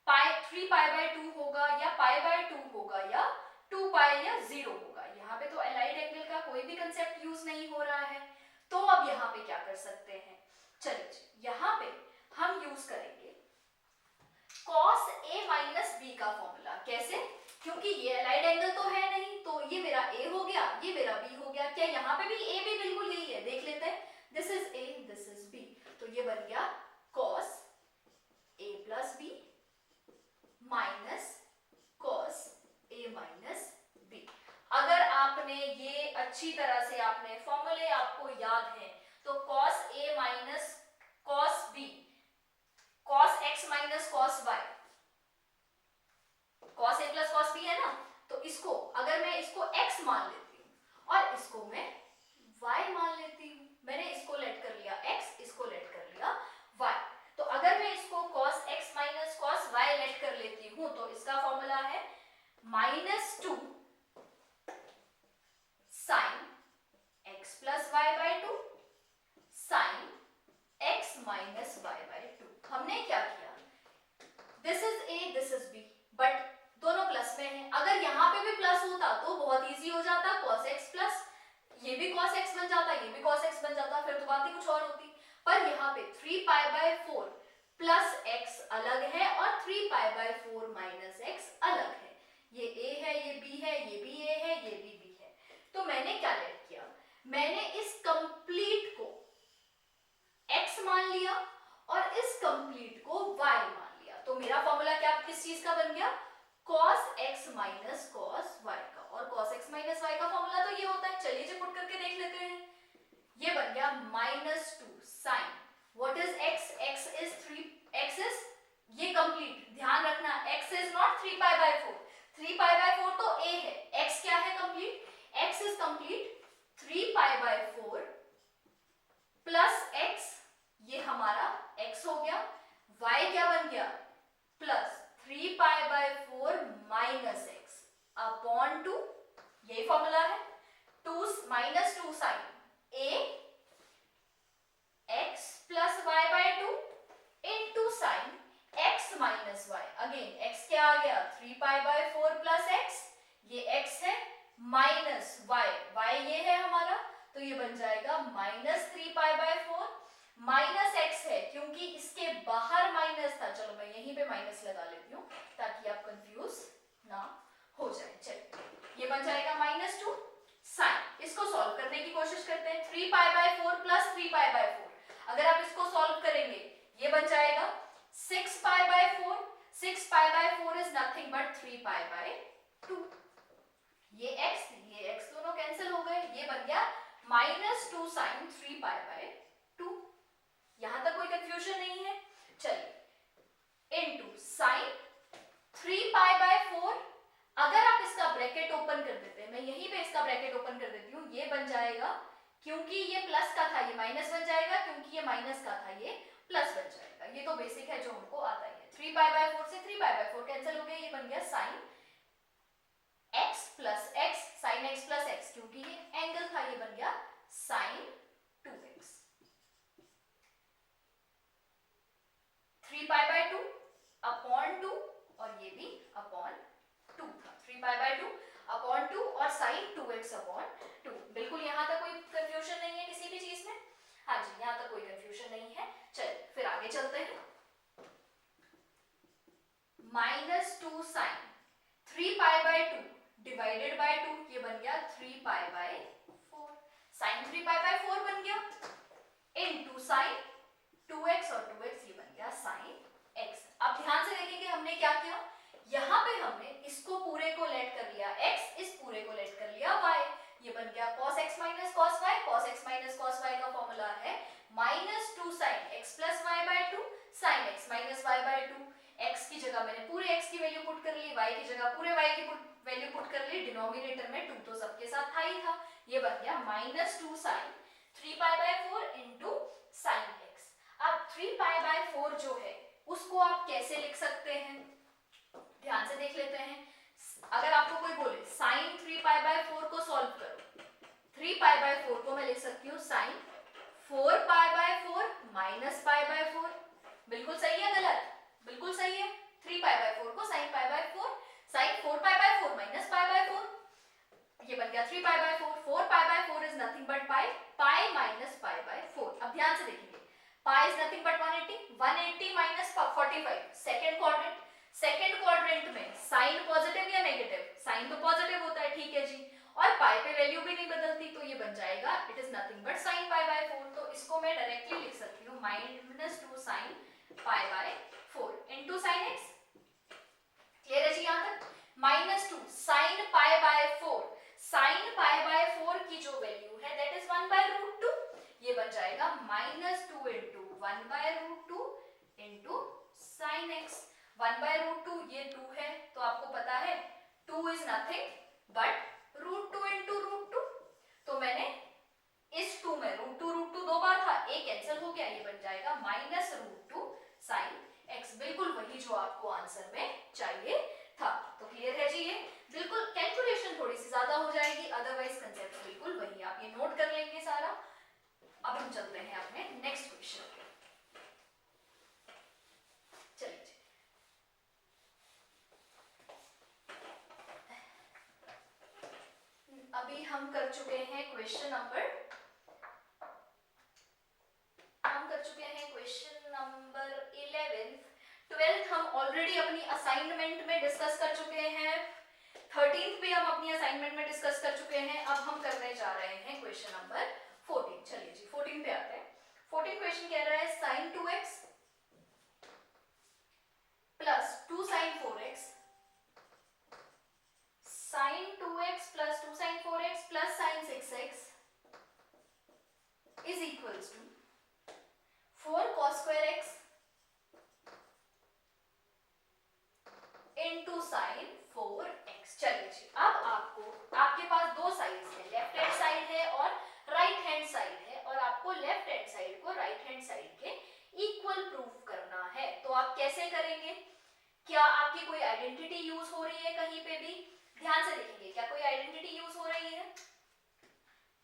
3 पाई बाय 2 होगा या पाई बाय 2 होगा या 2 पाई या 0 होगा। यहाँ पे तो अलाइड एंगल का कोई भी कंसेप्ट यूज नहीं हो रहा है। तो अब यहाँ पे क्या कर सकते हैं, चलिए यहाँ पे हम यूज करेंगे cos A minus B का फॉर्मूला। कैसे? क्योंकि ये अलाइड एंगल तो है नहीं, तो ये मेरा A हो गया, ये मेरा B हो गया। क्या यहाँ पे भी A भी बिल्कुल यही है? देख लेते हैं, this is A, this is B, तो ये बन गया cos A plus B minus cos A minus B। अगर आपने ये अच्छी तरह से आपने फॉर्मूले आपको याद है तो cos A minus cos B, cos x minus cos y, cos A plus cos B है ना, तो इसको अगर मैं इसको x मान लेती हूँ और इसको मैं y मान लेती हूँ, मैंने इसको लेट कर लिया x, इसको लेट कर लिया y, तो अगर मैं इसको cos x minus cos y let कर लेती हूँ तो इसका फॉर्मूला है -2 sin x plus y by 2 sin x minus y by 2। हमने क्या किया, this is A, this is B, but दोनों प्लस में है। अगर यहाँ पे भी प्लस होता तो बहुत इजी हो जाता, cos x प्लस ये भी cos x बन जाता, ये भी cos x बन जाता, फिर तो बात ही कुछ और होती। पर यहाँ पे 3 pi by 4 प्लस x अलग है और 3 pi by 4 माइनस x अलग है। ये A है, ये B है, ये भी A है, ये भी B है। तो मैंने क्या लेट किया, मैंने इस कंप्लीट को x मान लिया और इस कंप्लीट को y मान लिया। तो मेरा फॉर्मूला क्या किस चीज का बन गया, cos x minus cos y का। और cos x minus y का फॉर्मूला तो ये होता है, चलिए जी पुट करके देख लेते हैं। ये बन गया -2 sin, what is x, x is 3, x is ये कंप्लीट, ध्यान रखना x is not 3 pi by 4, 3 pi by 4 तो a है, x complete? x is complete 3π/4 plus x, ये हमारा x हो गया, y क्या बन गया प्लस 3π/4 माइनस x अपॉन 2, यही फॉर्मूला है, 2 minus 2 sine a x plus y/2 into sine x minus y, again x क्या आ गया 3π/4 प्लस x, ये x है, माइनस y, y ये है हमारा, तो ये बन जाएगा माइनस 3π/4 माइनस x है, क्योंकि इसके बाहर माइनस था, चलो मैं यहीं पे माइनस लगा लेती हूँ ताकि आप कंफ्यूज ना हो जाए। चलिए ये बन जाएगा -2 साइन, इसको सॉल्व करने की कोशिश करते हैं। 3π/4 प्लस 3π/4, अगर आप इसको सॉल्व करेंगे ये बन जाएगा 6π/4, 6π/4 इज नथिंग बट 3π/2, ये x दोनों कैंसिल हो गए, ये बन गया -2 साइन 3π/2। यहां तक कोई कंफ्यूजन नहीं है? चलिए इनटू साइन 3π/4, अगर आप इसका ब्रैकेट ओपन कर देते हैं, मैं यहीं पे इसका ब्रैकेट ओपन कर देती हूँ, ये बन जाएगा, क्योंकि ये प्लस का था ये माइनस बन जाएगा, क्योंकि ये माइनस का था ये प्लस बन जाएगा, ये तो बेसिक है जो हमको आता ही है। 3π/4 से 3π/4 कैंसिल हो गया, ये बन गया sine x plus x, sine x plus x, क्योंकि ये एंगल था, ये बन गया साइन 2x, 3π/2 अपॉन 2 और ये भी अपॉन 2 था, 3π/2 अपॉन 2 और साइन 2x अपॉन 2। बिल्कुल यहाँ तक कोई कंफ्यूजन नहीं है किसी भी चीज में? हाँ जी, यहाँ तक कोई कंफ्यूजन नहीं है। चलिए फिर आगे चलते हैं। -2 साइन 3π/2 डिवाइडेड बाय 2, ये बन गया 3π/4, साइन 3π/4 बन गया, इनटू साइन 2x और 2x, ये बन गया साइन x। अब ध्यान से देखेंगे हमने क्या किया, यहाँ पे हमने इसको पूरे को लेट कर लिया x, इस पूरे को लेट कर लिया y, ये बन गया cos x minus cos y, cos x minus cos y का फॉर्मूला है -2 sine x plus y/2 sine x minus y/2। x की जगह मैंने पूरे x की वैल्यू पुट कर ली, y की जगह पूरे y की वैल्यू पुट कर ली, डिनोमिनेटर में 2 तो सबके साथ था ही था, ये बन गया -2 साइन 3π/4 इनटू साइन x। अब 3π/4 जो है उसको आप कैसे लिख सकते हैं, ध्यान से देख लेते हैं। अगर आपको कोई बोले साइन 3π/4 को सॉल्व करो, 3π/4 को मैं लिख सकती हूँ साइन 4π/4 माइनस π/4, बिल्कुल सही है गलत? बिल्कुल सही है। 3π/4 को साइन π/4, साइन 4π/4 माइनस π/4, ये बन गया 3π/4, 4π/4 is nothing but pi, pi minus π/4। अब ध्यान से देखेंगे, pi is nothing but 180, 180 minus 45, second quadrant, second quadrant में साइन पॉजिटिव या नेगेटिव, साइन तो पॉजिटिव होता है, ठीक है जी, और पाई पे वैल्यू भी नहीं बदलती, तो ये बन जाएगा it is nothing but sine π/4। तो इसको मैं डायरेक्टली लिख सकती हूँ -2 sine π/4 into sine x। Clear है जी यहाँ तक? -2 साइन π/4, साइन π/4 की जो वैल्यू है दैट इज 1/√2, ये बन जाएगा -2 इनटू 1/√2 इनटू साइन x। 1/√2 ये 2 है, तो आपको पता है 2 इज नथिंग बट √2 इनटू √2, तो मैंने इस 2 में √2 दो बार था, एक कैंसिल हो गया, ये बन जाएगा -√2 साइन x, बिल्कुल वही जो आपको आंसर में चाहिए था। तो क्लियर है जी? ये बिल्कुल कैलकुलेशन थोड़ी सी ज्यादा हो जाएगी, अदरवाइज कंसेप्ट बिल्कुल वही, आप ये नोट कर लेंगे सारा। अब हम चलते हैं अपने नेक्स्ट क्वेश्चन पे। चलिए अभी हम कर चुके हैं क्वेश्चन नंबर 11। 12th हम ऑलरेडी अपनी असाइनमेंट में डिस्कस कर चुके हैं, 13th भी हम अपनी असाइनमेंट में डिस्कस कर चुके हैं। अब हम करने जा रहे हैं क्वेश्चन नंबर 14। चलिए जी 14 पे आते हैं। 14 क्वेश्चन कह रहा है sin 2x plus 2 sin 4x, sin 2x plus 2 sin 4x plus sin 6x is equals to 4 cos square x into sine 4x। चलिए जी अब आपको आपके पास साइड है और आपको लेफ्ट हैंड साइड को राइट हैंड साइड के इक्वल प्रूफ करना है। तो आप कैसे करेंगे? क्या आपकी कोई आइडेंटिटी यूज हो रही है कहीं पे भी? ध्यान से देखेंगे, क्या कोई आइडेंटिटी यूज हो रही है?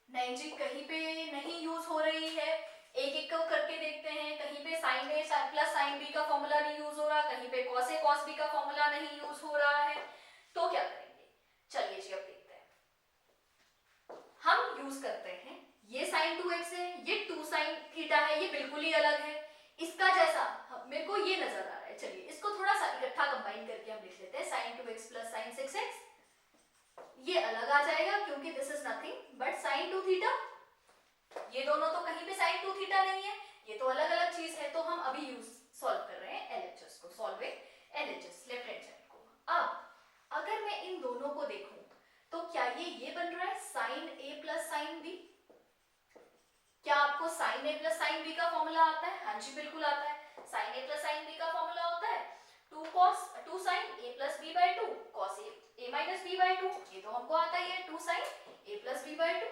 नहीं जी, कहीं पे नहीं यूज हो रही है। एक एक को करके देखते हैं। कहीं पे sign a plus sine b का फॉर्मूला नहीं यूज हो रहा, कहीं पे कॉस ए कॉस बी का फॉर्मूला नहीं यूज हो रहा है। तो क्या करेंगे? चलिए जी, अब देखते हैं। हम यूज करते हैं, ये साइन 2x है, ये 2 साइन थीटा है, ये बिल्कुल ही अलग है। इसका जैसा मेरे को ये नजर आ रहा है, चलिए इसको थोड़ा सा इकट्ठा कंबाइन करके हम लिख लेते हैं, sign 2x plus sign 6x। ये अलग आ जाएगा क्योंकि this is nothing but sine 2 theta. ये दोनों तो कहीं पे साइन 2 थीटा नहीं है, ये तो अलग अलग चीज है। तो हम अभी यूज सॉल्व कर रहे हैं एलएचएस को, solving LHS left hand side को। अब अगर मैं इन दोनों को देखूं तो क्या ये बन रहा है sine a plus sine b. क्या आपको sine a plus sine b का फॉर्मूला आता है? हाँ जी, बिल्कुल आता है। Sine a plus sine b का फॉर्मूला होता है 2 sine a plus b by 2 cos a minus b by 2। ये तो हमको आता ही है 2 sine a plus b by 2।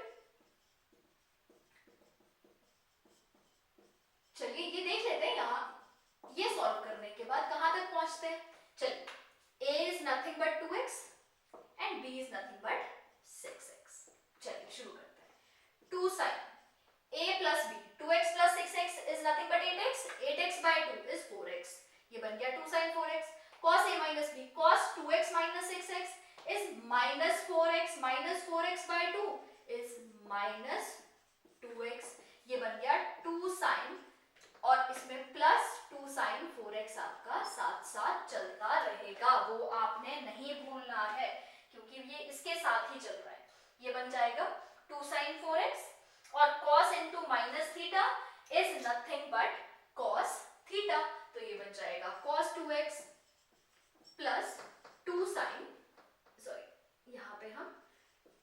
चलिए ये देख लेते हैं, यहाँ ये सॉल्व करने के बाद कहां तक पहुंचते हैं। चलिए, a is nothing but 2x and b is nothing but 6x। चलिए शुरू करते हैं। 2 sine a plus b, 2x plus 6x is nothing but 8x, 8x by 2 is 4x। ये बन गया 2 sine 4x। cos a minus b, cos 2x minus 6x is minus 4x by 2 is minus 2x। ये बन गया 2 sign और इसमें plus 2 sine 4x आपका साथ साथ चलता रहेगा, वो आपने नहीं भूलना है क्योंकि ये इसके साथ ही चल रहा है। ये बन जाएगा 2 साइन 4x और cos into minus theta is nothing but cos theta. तो ये बन जाएगा cos 2x plus 2 sign, sorry यहाँ पे हम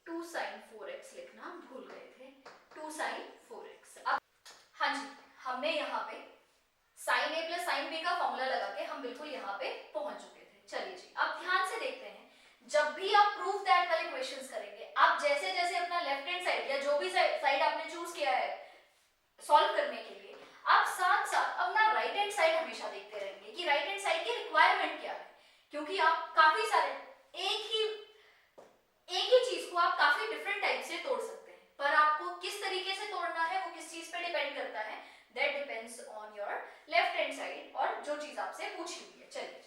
2 साइन 4x लिखना भूल गए थे, 2 साइन 4x। अब हाँ जी, हमने यहाँ पे sign a plus sine b का फॉर्मूला लगा के हम बिल्कुल यहाँ पे पहुंच चुके थे। चलिए जी, अब ध्यान से देखते हैं, जब भी आप प्रूफ दैट वाले क्वेश्चंस करेंगे, आप जैसे जैसे अपना लेफ्ट हैंड साइड या जो भी साइड आपने चूज किया है सॉल्व करने के लिए, आप साथ साथ अपना राइट हैंड साइड हमेशा देखते रहेंगे कि राइट हैंड साइड की रिक्वायरमेंट क्या है। क्योंकि आप काफी सारे एक ही चीज को आप काफी डिफरेंट टाइप से तोड़ सकते हैं, पर आपको किस तरीके से तोड़ना है वो किस चीज पे डिपेंड करता है, that depends on your left hand side और जो चीज आपसे पूछी हुई है। चलिए,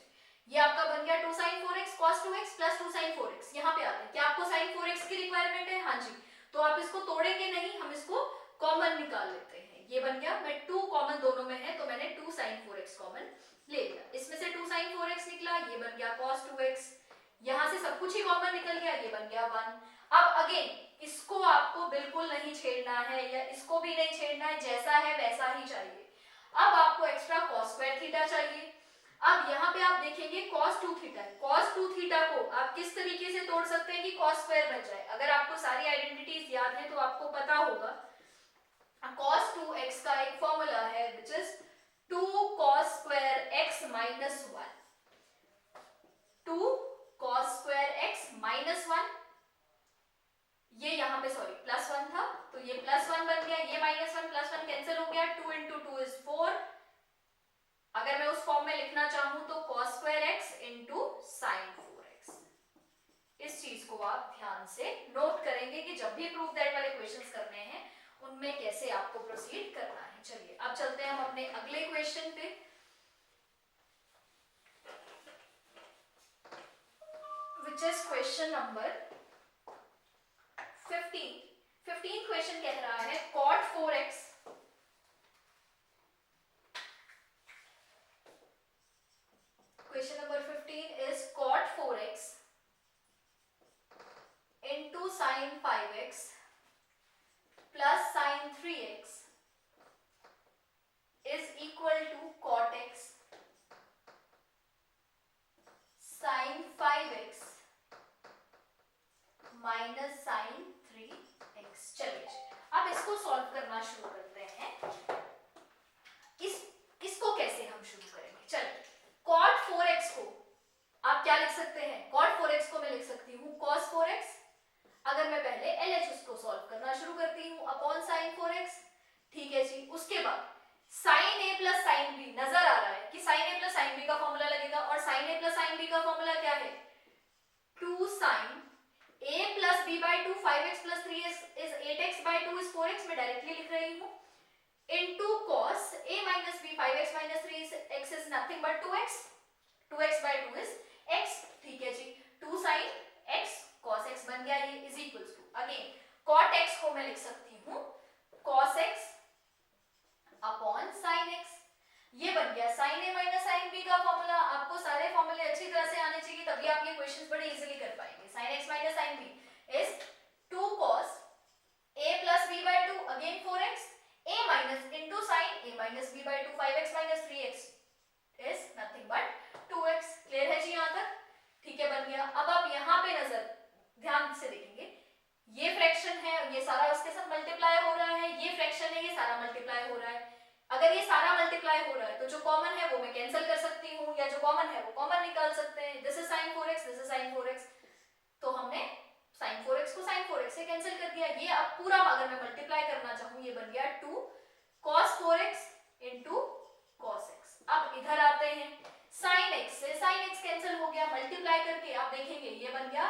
ये आपका बन गया 2 sin 4x cos 2x plus 2 sin 4x। यहाँ पे आते हैं, क्या आपको sin 4x की रिक्वायरमेंट है? हाँ जी, तो आप इसको तोड़ेंगे नहीं, हम इसको कॉमन निकाल लेते हैं। ये बन गया, मैं 2 कॉमन दोनों में है तो मैंने 2 sin 4x कॉमन ले लिया, इसमें से 2 sin 4x निकला, ये बन गया cos 2x। यहाँ से सब कुछ ही कॉमन निकल गया, ये बन गया 1। अब अगेन इसको आपको बिल्कुल नहीं छेड़ना है या इसको भी नहीं छेड़ना है, जैसा है वैसा ही चाहिए। अब आपको एक्स्ट्रा cos स्क्वायर थीटा चाहिए। अब यहाँ पे आप देखेंगे cos 2 थीटा है, cos 2 थीटा को आप किस तरीके से तोड़ सकते हैं कि cos स्क्वायर बन जाए। अगर आपको सारी आइडेंटिटीज याद है तो आपको पता होगा cos 2x का एक फॉर्मूला है which is 2 cos square x minus 1, 2 cos square x minus 1। ये यहाँ पे सॉरी प्लस 1 था तो ये प्लस 1 बन गया, ये माइनस 1 प्लस 1 कैंसिल हो गया, 2 इंटू 2 इज 4। अगर मैं उस फॉर्म में लिखना चाहूं तो cos square x into sine 4x। इस चीज को आप ध्यान से नोट करेंगे कि जब भी प्रूफ दैट वाले क्वेश्चंस करने हैं उनमें कैसे आपको प्रोसीड करना है। चलिए अब चलते हैं हम अपने अगले क्वेश्चन पे, which is question number 15 question कह रहा है cot 4x question number 15 is cot 4x into sin 5x plus sin 3x is equal to cot x sin 5x minus sin 3x। चलिए अब इसको सॉल्व करना शुरू करते हैं। इसको कैसे हम शुरू करेंगे? चलिए, cot 4x को आप क्या लिख सकते हैं? cot 4x को मैं लिख सकती हूँ cos 4x। अगर मैं पहले LHS को सॉल्व करना शुरू करती हूँ upon sin 4x, plus sine b नजर आ रहा है कि sine a plus sine b का फॉर्मूला लगेगा, और sine a plus sine b का फॉर्मूला क्या है, 2 sine a plus b by 2 5x plus 3x is 8x by 2 is 4x, मैं डायरेक्टली लिख रही हूँ, into cos a minus b 5x minus 3x is nothing but 2x, 2x by 2 is x, ठीक है जी, 2 साइन x cos x बन गया, ये is equals to again cot x को मैं लिख सकती हूँ cos x upon sin x, ये बन गया sin a minus sin b का फॉर्मूला। आपको सारे फॉर्मूले अच्छी तरह से आने चाहिए, तभी आप ये क्वेश्चंस बड़े इजीली कर पाएंगे। sin x minus sin b is 2 cos a plus b by 2 again 4x, a minus into sin a minus b by 2 5x minus 3x is nothing but 2x। Clear है जी यहाँ तक? ठीक है, बन गया। अब आप यहाँ पे नजर ध्यान से देखेंगे, ये फ्रैक्शन है, ये सारा उसके साथ मल्टीप्लाई हो रहा है, ये फ्रैक्शन है, ये सारा मल्टीप्लाई हो रहा है। अगर ये सारा मल्टीप्लाई हो रहा है तो जो कॉमन है वो मैं कैंसिल कर सकती हूँ, या जो कॉमन है वो कॉमन निकाल सकते हैं। This is sin 4x, this is sin 4x, तो हमने sin 4x को sin 4x से कैंसिल कर दिया। ये अब पूरा अगर मैं मल्टीप्लाई करना चाहूँ, ये बन गया 2 cos 4x into cos x। अब इधर आते हैं, sin x से sin x कैंसिल हो गया, मल्टीप्लाई करके आप देखेंगे ये बन गया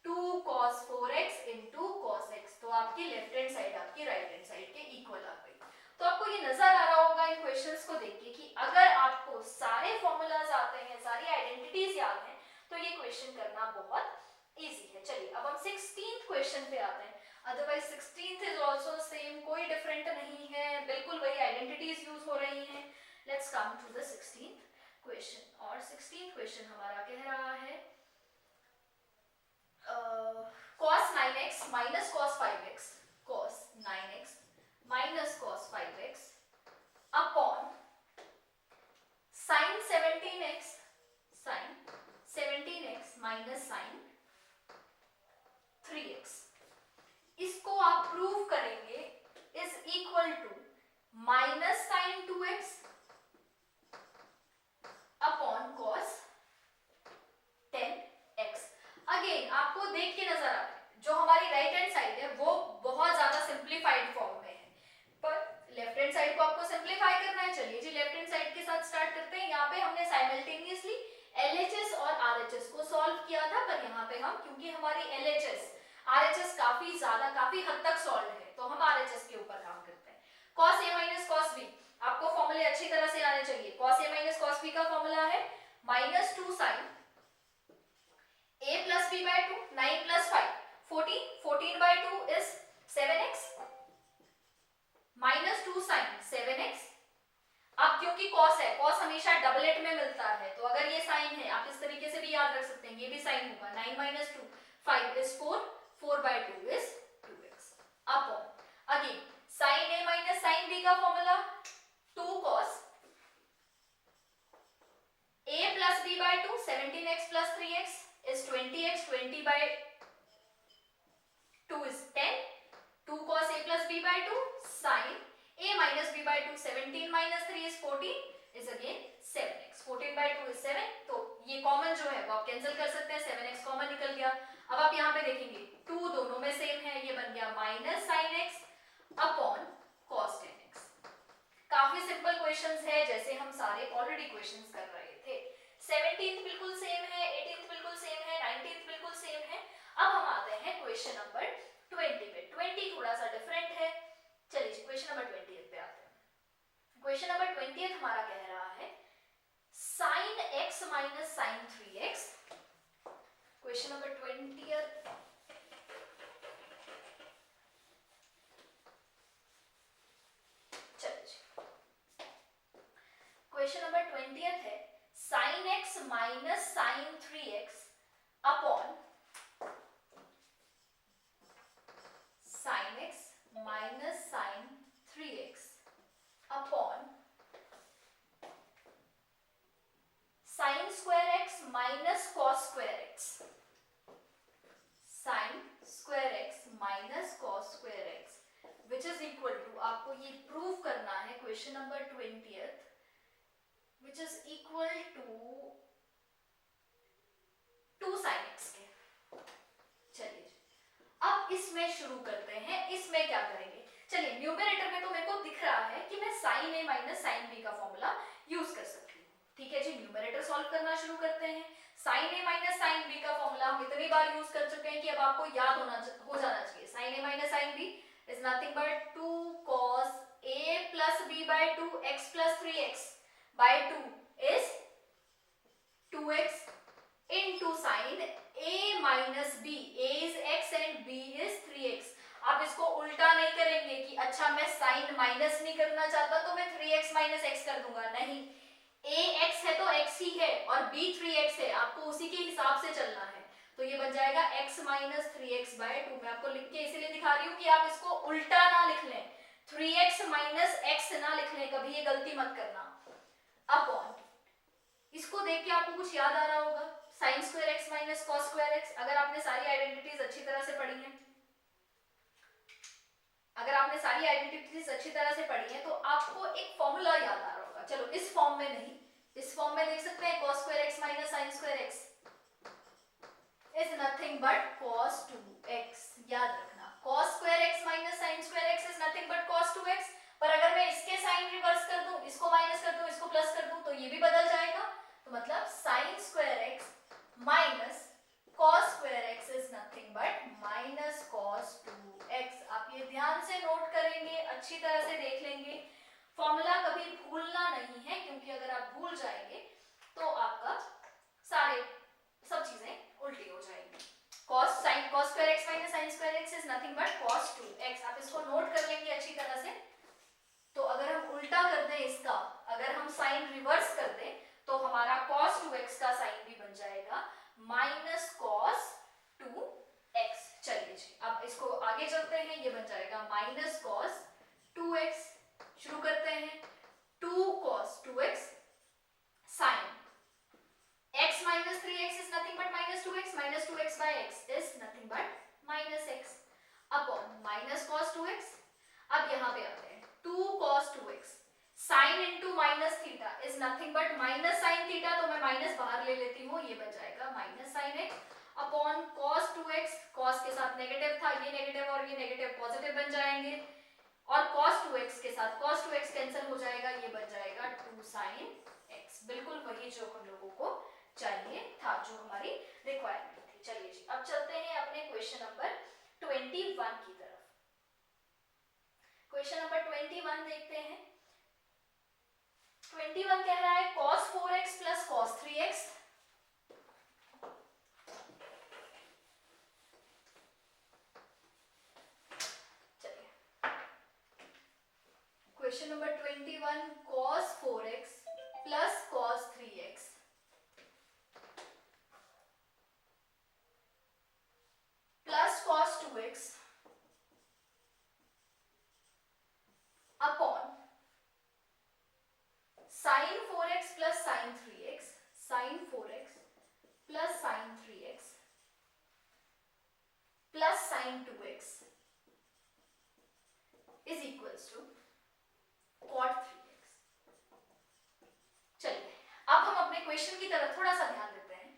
2 cos 4x into cos x, तो आपकी लेफ्ट हैंड साइड आपकी राइट हैंड साइड के इक्वल आ गई। तो आपको ये नजर आ रहा होगा इन क्वेश्चंस को देख के कि अगर आपको सारे फॉर्मूलाज आते हैं, सारी आइडेंटिटीज याद हैं, तो ये क्वेश्चन करना बहुत इजी है। चलिए अब हम 16th क्वेश्चन पे आते हैं। Otherwise 16th is also same, कोई डिफरेंट नहीं है, बिल्कुल वही आइडेंटिटीज यूज हो रही हैं। Let's come to the 16th question, और 16th क्वेश्चन हमारा कह रहा है cos 9x minus cos 5x, cos 9x minus cos 5x upon sin 17x, sin 17x minus sin 3x। इसको आप प्रूव करेंगे is equal to minus sin 2x upon cos 10x। Again आपको देख के नजर आ रहा है जो हमारी राइट हैंड साइड है वो बहुत ज्यादा सिंप्लीफाइड फॉर्म में है, पर लेफ्ट हैंड साइड को आपको सिंप्लीफाई करना है। चलिए जी लेफ्ट हैंड साइड के साथ स्टार्ट करते हैं। यहाँ पे हमने साइमल्टेनियसली LHS और RHS को सॉल्व किया था, पर यहाँ पे हम क्योंकि हमारी LHS RHS काफी हद तक सॉल्व है, तो हम RHS के ऊपर काम करते हैं। cos a minus cos b, आपको फॉर्मूले अच्छी तरह से आने चाहिए। cos a minus cos b का फॉर्मूला है minus 2 sin a plus b by 2, 9 plus 5 14, 14 by 2 is 7x minus 2 sin 7x। अब क्योंकि cos है, cos हमेशा डबलेट में मिलता है, तो अगर ये साइन है आप इस तरीके से भी याद रख सकते हैं, ये भी साइन होगा। 9 minus 2 5 is 4, 4 by 2 is 2x upon again sin a minus sin b का formula 2 cos a plus b by 2 17x plus 3x is 20x, 20 by 2 is 10, 2 cos a plus b by 2 sin a minus b by 2, 17 minus 3 is 14 is again 7x, 14 by 2 is 7, तो ये common जो है वो आप cancel कर सकते हैं, 7x common निकल गया। अब आप यहाँ पे देखेंगे 2 दोनों में सेम है, ये बन गया minus sin x upon cos 10x। काफी सिंपल क्वेश्चंस है, जैसे हम सारे ऑलरेडी क्वेश्चंस कर रहे थे। 17th बिल्कुल सेम है, 18th बिल्कुल सेम है, 19th बिल्कुल सेम है। अब हम आते हैं क्वेश्चन नंबर 20 पे। 20 थोड़ा सा डिफरेंट है। चलिए क्वेश्चन नंबर 20 पे आते हैं। क्वेश्चन नंबर 20 हमारा कह रहा है sin x minus sin 3x। Question number 20 question number 20 है sin x minus sin 3x upon sin x minus sin 3x upon sin square x minus cos square x, sin square x minus cos square x which is equal to, आपको ये prove करना है question number 20 which is equal to 2 sin x के। चलिए अब इसमें शुरू करते हैं। इसमें क्या करेंगे, चलिए न्यूमरेटर में तो मेरे को दिख रहा है कि मैं sign a minus sine b का फॉर्मूला यूज कर सकती हूँ। ठीक है जी, न्यूमरेटर सॉल्व करना शुरू करते हैं। Sign a minus sine b का फॉर्मूला हम इतनी बार यूज कर चुके हैं कि अब आपको याद हो जाना चाहिए। Sine a minus sine b is nothing but 2 cos a plus b by 2 x plus 3x by 2 is 2x into sin a minus b. a is x and b is 3x. आप इसको उल्टा नहीं करेंगे कि अच्छा मैं sign minus नहीं करना चाहता तो मैं 3x माइनस x कर दूंगा, नहीं, a x है तो x ही है और b 3x है, आपको उसी के हिसाब से चलना है। तो ये बन जाएगा x माइनस 3x बाय 2। मैं आपको लिख के इसीलिए दिखा रही हूँ कि आप इसको उल्टा ना लिख लें, 3x माइनस x ना लिख लें, कभी ये गलती मत करना। अपॉन, इसको देख के आपको कुछ याद आ रहा होगा, sine square x minus cos square x। अगर आपने सारी आइडेंटिटीज अच्छी तरह से पढ़ी हैं, तो आपको एक फॉर्मूला याद आ रहा होगा। चलो इस फॉर्म में नहीं, इस फॉर्म में देख सकते हैं, cos square x minus sin square x is nothing but cos 2x। याद रखना, cos square x minus sin square x is nothing but cos 2x। पर अगर मैं इसके साइन रिवर्स कर दूं, इसको माइनस कर दूं, इसको प्लस कर दूं, तो ये भी बदल जाएगा। तो मतलब sin square x minus cos square x is nothing but minus cos 2x। आप ये ध्यान से नोट करेंगे, अच्छी तरह से देख लेंगे, फॉर्मूला कभी भूलना नहीं है, क्योंकि अगर आप भूल जाएंगे तो आपका सब चीजें उल्टी हो जाएंगी। cos square x minus sin square x is nothing but cos 2x। आप इसको नोट कर लेंगे अच्छी तरह से। तो अगर हम उल्टा कर दें इसका, अगर हम साइन रिवर्स कर दें, तो हमारा cos 2x का साइन भी बन जाएगा माइनस cos 2x। चलिए जी, अब इसको आगे चलते हैं, ये बन जाएगा माइनस cos 2x। शुरू करते हैं, 2 cos 2x sin x minus 3x is nothing but minus 2x, minus 2x by x is nothing but minus x upon minus cos 2x। अब यहाँ पे आते हैं, 2 cos 2x sin into minus theta is nothing but minus sin theta। तो मैं minus बाहर ले लेती हूँ, ये बन जाएगा minus sin x upon cos 2x। cos के साथ नेगेटिव था, ये नेगेटिव और ये नेगेटिव पॉजिटिव बन जाएंगे, और cos 2x के साथ cos 2x कैंसिल हो जाएगा, ये बन जाएगा 2 sin x। बिल्कुल वही जो हम लोगों को चाहिए था, जो हमारी रिक्वायरमेंट थी। चलिए जी, अब चलते हैं अपने क्वेश्चन नंबर 21 की तरफ। क्वेश्चन नंबर 21 देखते हैं। 21 कह रहा है cos 4x plus cos 3x। चलिए, question number 21, cos 4x plus cos 3x plus cos 2x upon sin 4x plus sin 3x, sin 4x plus sin 3x plus sin 2x is equals to cot 3x। चलिए, अब हम अपने question की तरफ थोड़ा सा ध्यान देते हैं।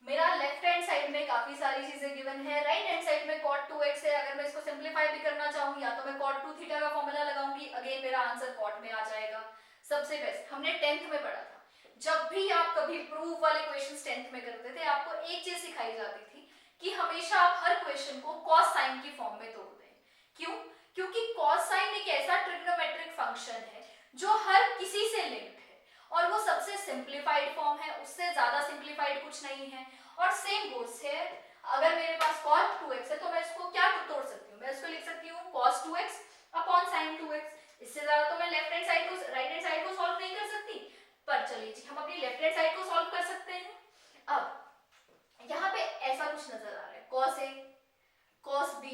मेरा लेफ्ट हैंड साइड में काफी सारी चीजें गिवन है, राइट हैंड साइड में cot 2x है। अगर मैं इसको सिंपलीफाई भी करना चाहूँ, या तो मैं cot 2 थीटा का फॉर्मूला लगाऊंगी, अगेन मेरा आंसर cot में आ जाएगा। सबसे बेस्ट हमने 10th में पढ़ा था, जब भी आप कभी प्रूफ वाले क्वेश्चंस 10th में करते थे, आपको एक चीज सिखाई जाती थी कि हमेशा आप हर क्वेश्चन को cos साइन की फॉर्म में तोड़ दें। क्यों? क्योंकि cos साइन एक ऐसा ट्रिग्नोमेट्रिक फंक्शन है जो हर किसी से लिंक्ड है, और वो सबसे सिंप्लीफाइड फॉर्म है, उससे ज्यादा सिंप्लीफाइड कुछ नहीं है। और सेम गोस है, अगर मेरे पास cos 2x है तो मैं इसको क्या तोड़ सकती हूँ, मैं इसको लिख सकती हूँ cos 2x upon sin 2x। इससे ज्यादा तो मैं लेफ्ट हैंड साइड को राइट हैंड साइड को सॉल्व नहीं कर सकती, पर चलिए जी हम अपनी लेफ्ट हैंड साइड को सॉल्व कर सकते हैं। अब यहाँ पे ऐसा कुछ नजर आ रहा है, cos a, cos b,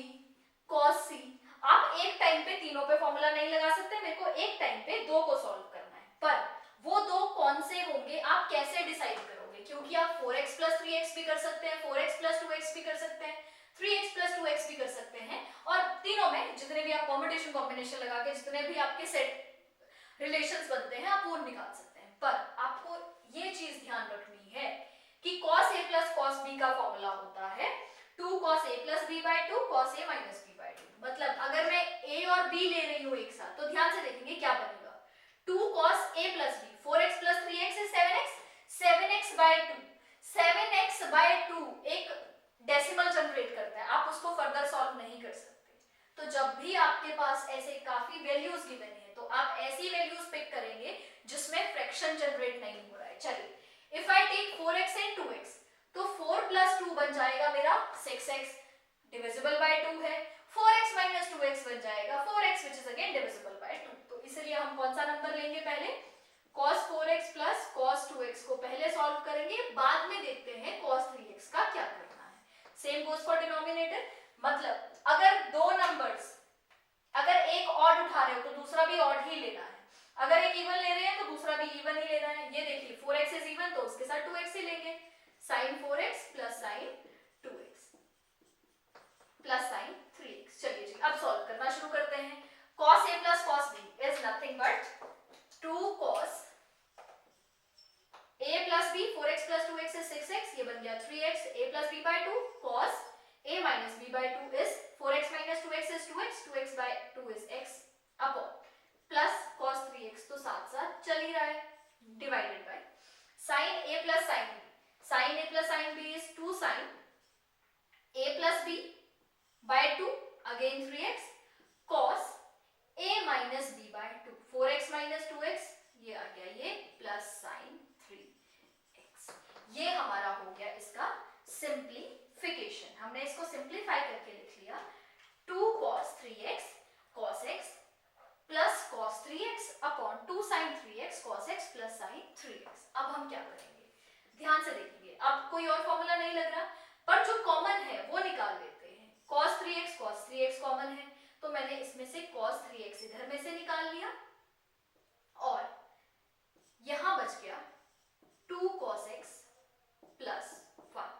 cos c। आप एक टाइम पे तीनों पे फॉर्मूला नहीं लगा सकते, मेरे को एक टाइम पे दो को सॉल्व करना है, पर वो दो कौन से होंगे आप कैसे डिसाइड करोगे? क्योंकि आप 4x प्लस 3x भी कर सकते हैं, 4x प्लस 2x भी कर सकते हैं, 3x प्लस 2x भी कर सकते हैं, और तीनों में जितने भी आप परम्यूटेशन कॉम्बिनेशन लगा के जितने भी आपके सेट रिलेशंस बनते हैं आप वो निकाल सकते हैं। पर आपको ये चीज ध्यान रखनी है कि cos a plus cos b का फॉर्मूला होता है 2 cos a plus b by 2 cos a minus b by 2। मतलब अगर मैं a और b ले रही हूँ एक साथ, तो ध्यान से देखेंगे क्या बनेगा, 2 cos a plus b, 4x plus 3x is 7x, 7x by 2, 7x by 2 एक डेसिमल जनरेट करता है, आप उसको फर्दर सॉल्व नहीं कर सकते। तो जब भी आपके पास ऐसे काफी वैल्यूज गिवन है तो आप ऐसी वैल्यूज पिक करेंगे जिसमें फ्रैक्शन जनरेट नहीं हो रहा है। चलिए if I take 4x and 2x, तो 4 plus 2 बन जाएगा मेरा 6x, डिविजिबल बाय 2 है। 4x minus 2x बन जाएगा 4x which is again divisible by 2। तो इसलिए हम कौन सा नंबर लेंगे, पहले cos 4x plus cos 2x को पहले सॉल्व करेंगे, बाद में देखते हैं cos 3x का क्या करना है। सेम गोज फॉर डिनोमिनेटर, मतलब अगर दो नंबर्स, अगर एक ऑड उठा रहे हो तो दूसरा भी ऑड ही लेना है, अगर एक इवन ले रहे हैं तो दूसरा भी इवन ही लेना है। ये देखिए 4x इज इवन तो उसके साथ 2x ही लेंगे, sin 4x plus sin 2x plus sin 3x। चलिए जी अब सॉल्व करना शुरू करते हैं। cos a plus cos b is nothing but 2 cos a plus b, 4x plus 2x is 6x, ये बन गया 3x, a plus b by 2 cos a minus b by 2 is 4x minus 2x is 2x, 2x by 2 is x upon plus cos 3x तो साथ साथ चल ही रहा है, divided by sin a plus sin b, sin a plus sin b is 2 sin a plus b by 2 again 3x cos a minus b by 2, 4x minus 2x ये आ गया ये plus sin 3x। ये हमारा हो गया इसका simplification, हमने इसको सिंप्लीफाई करके लिख लिया 2 cos 3x cos x plus cos 3x upon 2 sin 3x cos x plus sin 3x। अब हम क्या करेंगे, ध्यान से देखिए, अब कोई और फॉर्मूला नहीं लग रहा, पर जो कॉमन है वो निकाल लेते हैं। cos 3x कॉमन है तो मैंने इसमें से cos 3x इधर में से निकाल लिया और यहां बच गया 2 cos x plus 1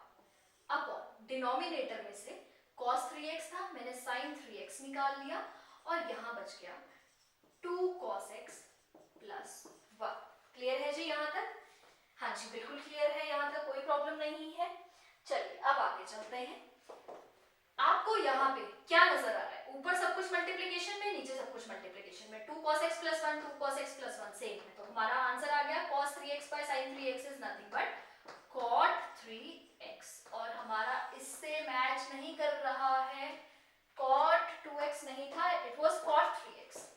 upon denominator में से cos 3x था, मैंने sin 3x निकाल लिया और यहां बच गया 2 cos x plus 1। क्लियर है जी यहाँ तक? हाँ जी बिल्कुल क्लियर है, यहाँ तक कोई प्रॉब्लम नहीं है। चलिए अब आगे चलते हैं। आपको यहाँ पे क्या नजर आ रहा है, ऊपर सब कुछ मल्टीप्लिकेशन में, नीचे सब कुछ मल्टीप्लिकेशन में। 2 cos x plus 1 2 cos x plus 1 same है, तो हमारा आंसर आ गया cos 3x by sin 3x is nothing but cot 3x। और हमारा इससे मैच नहीं कर रहा है, cot 2x नहीं था, इट वाज cot 3x।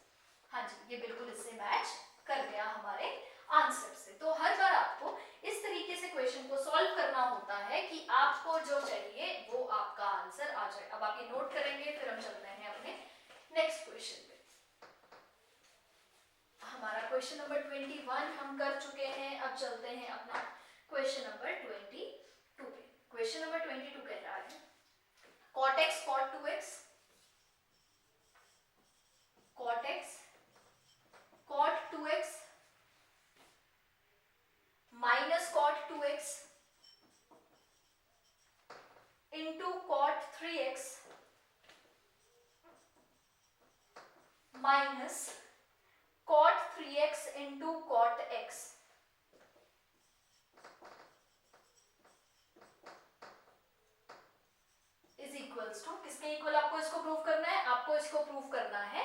हाँ जी ये बिल्कुल इससे मैच कर गया हमारे आंसर से। तो हर बार आपको इस तरीके से क्वेश्चन को सॉल्व करना होता है कि आपको जो चाहिए वो आपका आंसर आ जाए। अब आप ये नोट करेंगे, फिर हम चलते हैं अपने नेक्स्ट क्वेश्चन पे। हमारा क्वेश्चन नंबर 21 हम कर चुके हैं, अब चलते हैं अपना क्वेश्चन नंबर 22 पे। क्वेश्चन नंबर 22 कह रहा है cot x cot 2x cot x cot 2x minus cot 2x into cot 3x minus cot 3x into cot x is equals to, किसके इक्वल आपको इसको प्रूव करना है, आपको इसको प्रूव करना है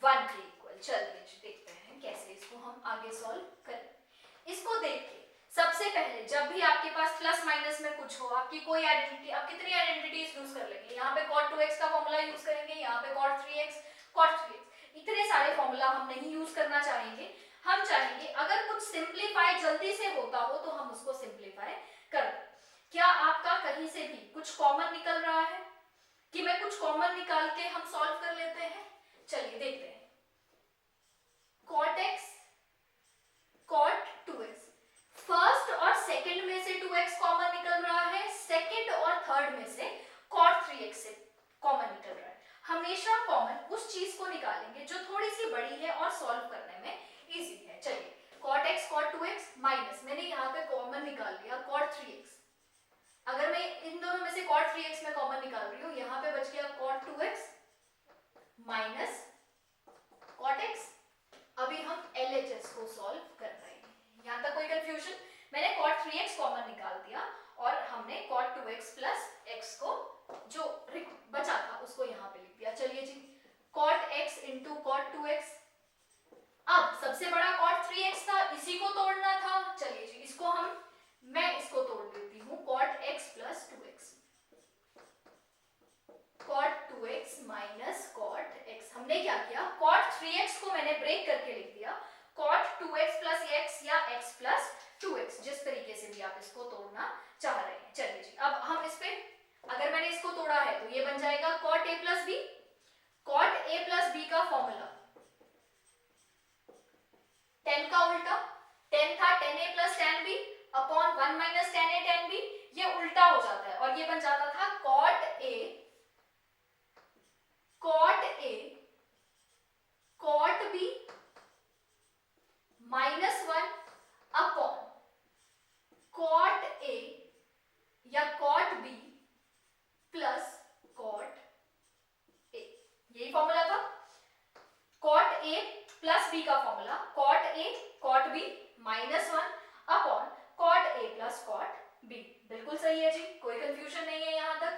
1 के इक्वल। चलिए देखते हैं कैसे इसको हम आगे सॉल्व करें। इसको देख के सबसे पहले जब भी आपके पास प्लस माइनस में कुछ हो, आपकी कोई आइडेंटिटी, आप कितनी आइडेंटिटीज यूज कर लेंगे, यहाँ पे cot 2x का फॉर्मूला यूज करेंगे, यहाँ पे cot 3x cot 3x, इतने सारे फॉर्मूला हम नहीं यूज करना चाहेंगे। हम चाहेंगे अगर कुछ सिंप्लीफाई जल्दी से होता हो तो हम उसको सिंप्लीफाई कर दें। क्या आपका कहीं से भी कुछ कॉमन निकल रहा है कि मैं कुछ कॉमन निकाल के हम सॉल्व कर लेते हैं? चलिए देखते हैं। cot x cot 2x, first और सेकंड में से 2x कॉमन निकल रहा है, सेकंड और थर्ड में से cot 3x से कॉमन निकल रहा है। हमेशा कॉमन उस चीज को निकालेंगे जो थोड़ी सी बड़ी है और सॉल्व करने में इजी है। चलिए cot x cot 2x minus, मैंने यहाँ पे कॉमन निकाल लिया cot 3x, अगर मैं इन दोनों में से cot 3x में कॉमन निकाल रही हूँ, यहाँ पे बच गया cot 2x minus cot x। अभी हम LHS को सॉल्व कर रहे हैं, यहाँ तक कोई कंफ्यूजन? मैंने cot 3x कॉमन निकाल दिया और हमने cot 2x प्लस x को जो बचा था उसको यहाँ पे लिख दिया। चलिए जी cot x into cot 2x, अब सबसे बड़ा cot इसी को तोड़ना था। चलिए जी, इसको मैं इसको तोड़ देती हूँ, cot x plus 2x, cot 2x minus cot x। हमने क्या किया, cot 3x को मैंने ब्रेक करके लिख दिया cot 2x प्लस x या x प्लस 2x, जिस तरीके से भी आप इसको तोड़ना चाह रहे हैं। चलिए जी, अब हम इस पे, अगर मैंने इसको तोड़ा है तो ये बन जाएगा cot a plus b। cot a plus b का फॉर्मूला 10 का उल्टा, 10 था 10a plus 10b upon 1 minus 10a 10b, ये उल्टा हो जाता है और ये बन जाता था cot a cot b minus 1 upon cot a या cot b plus cot a, यही फॉर्मूला था। cot a प्लस b का formula cot a cot b minus 1 upon cot a plus cot b। बिल्कुल सही है जी, कोई कंफ्यूजन नहीं है यहां तक।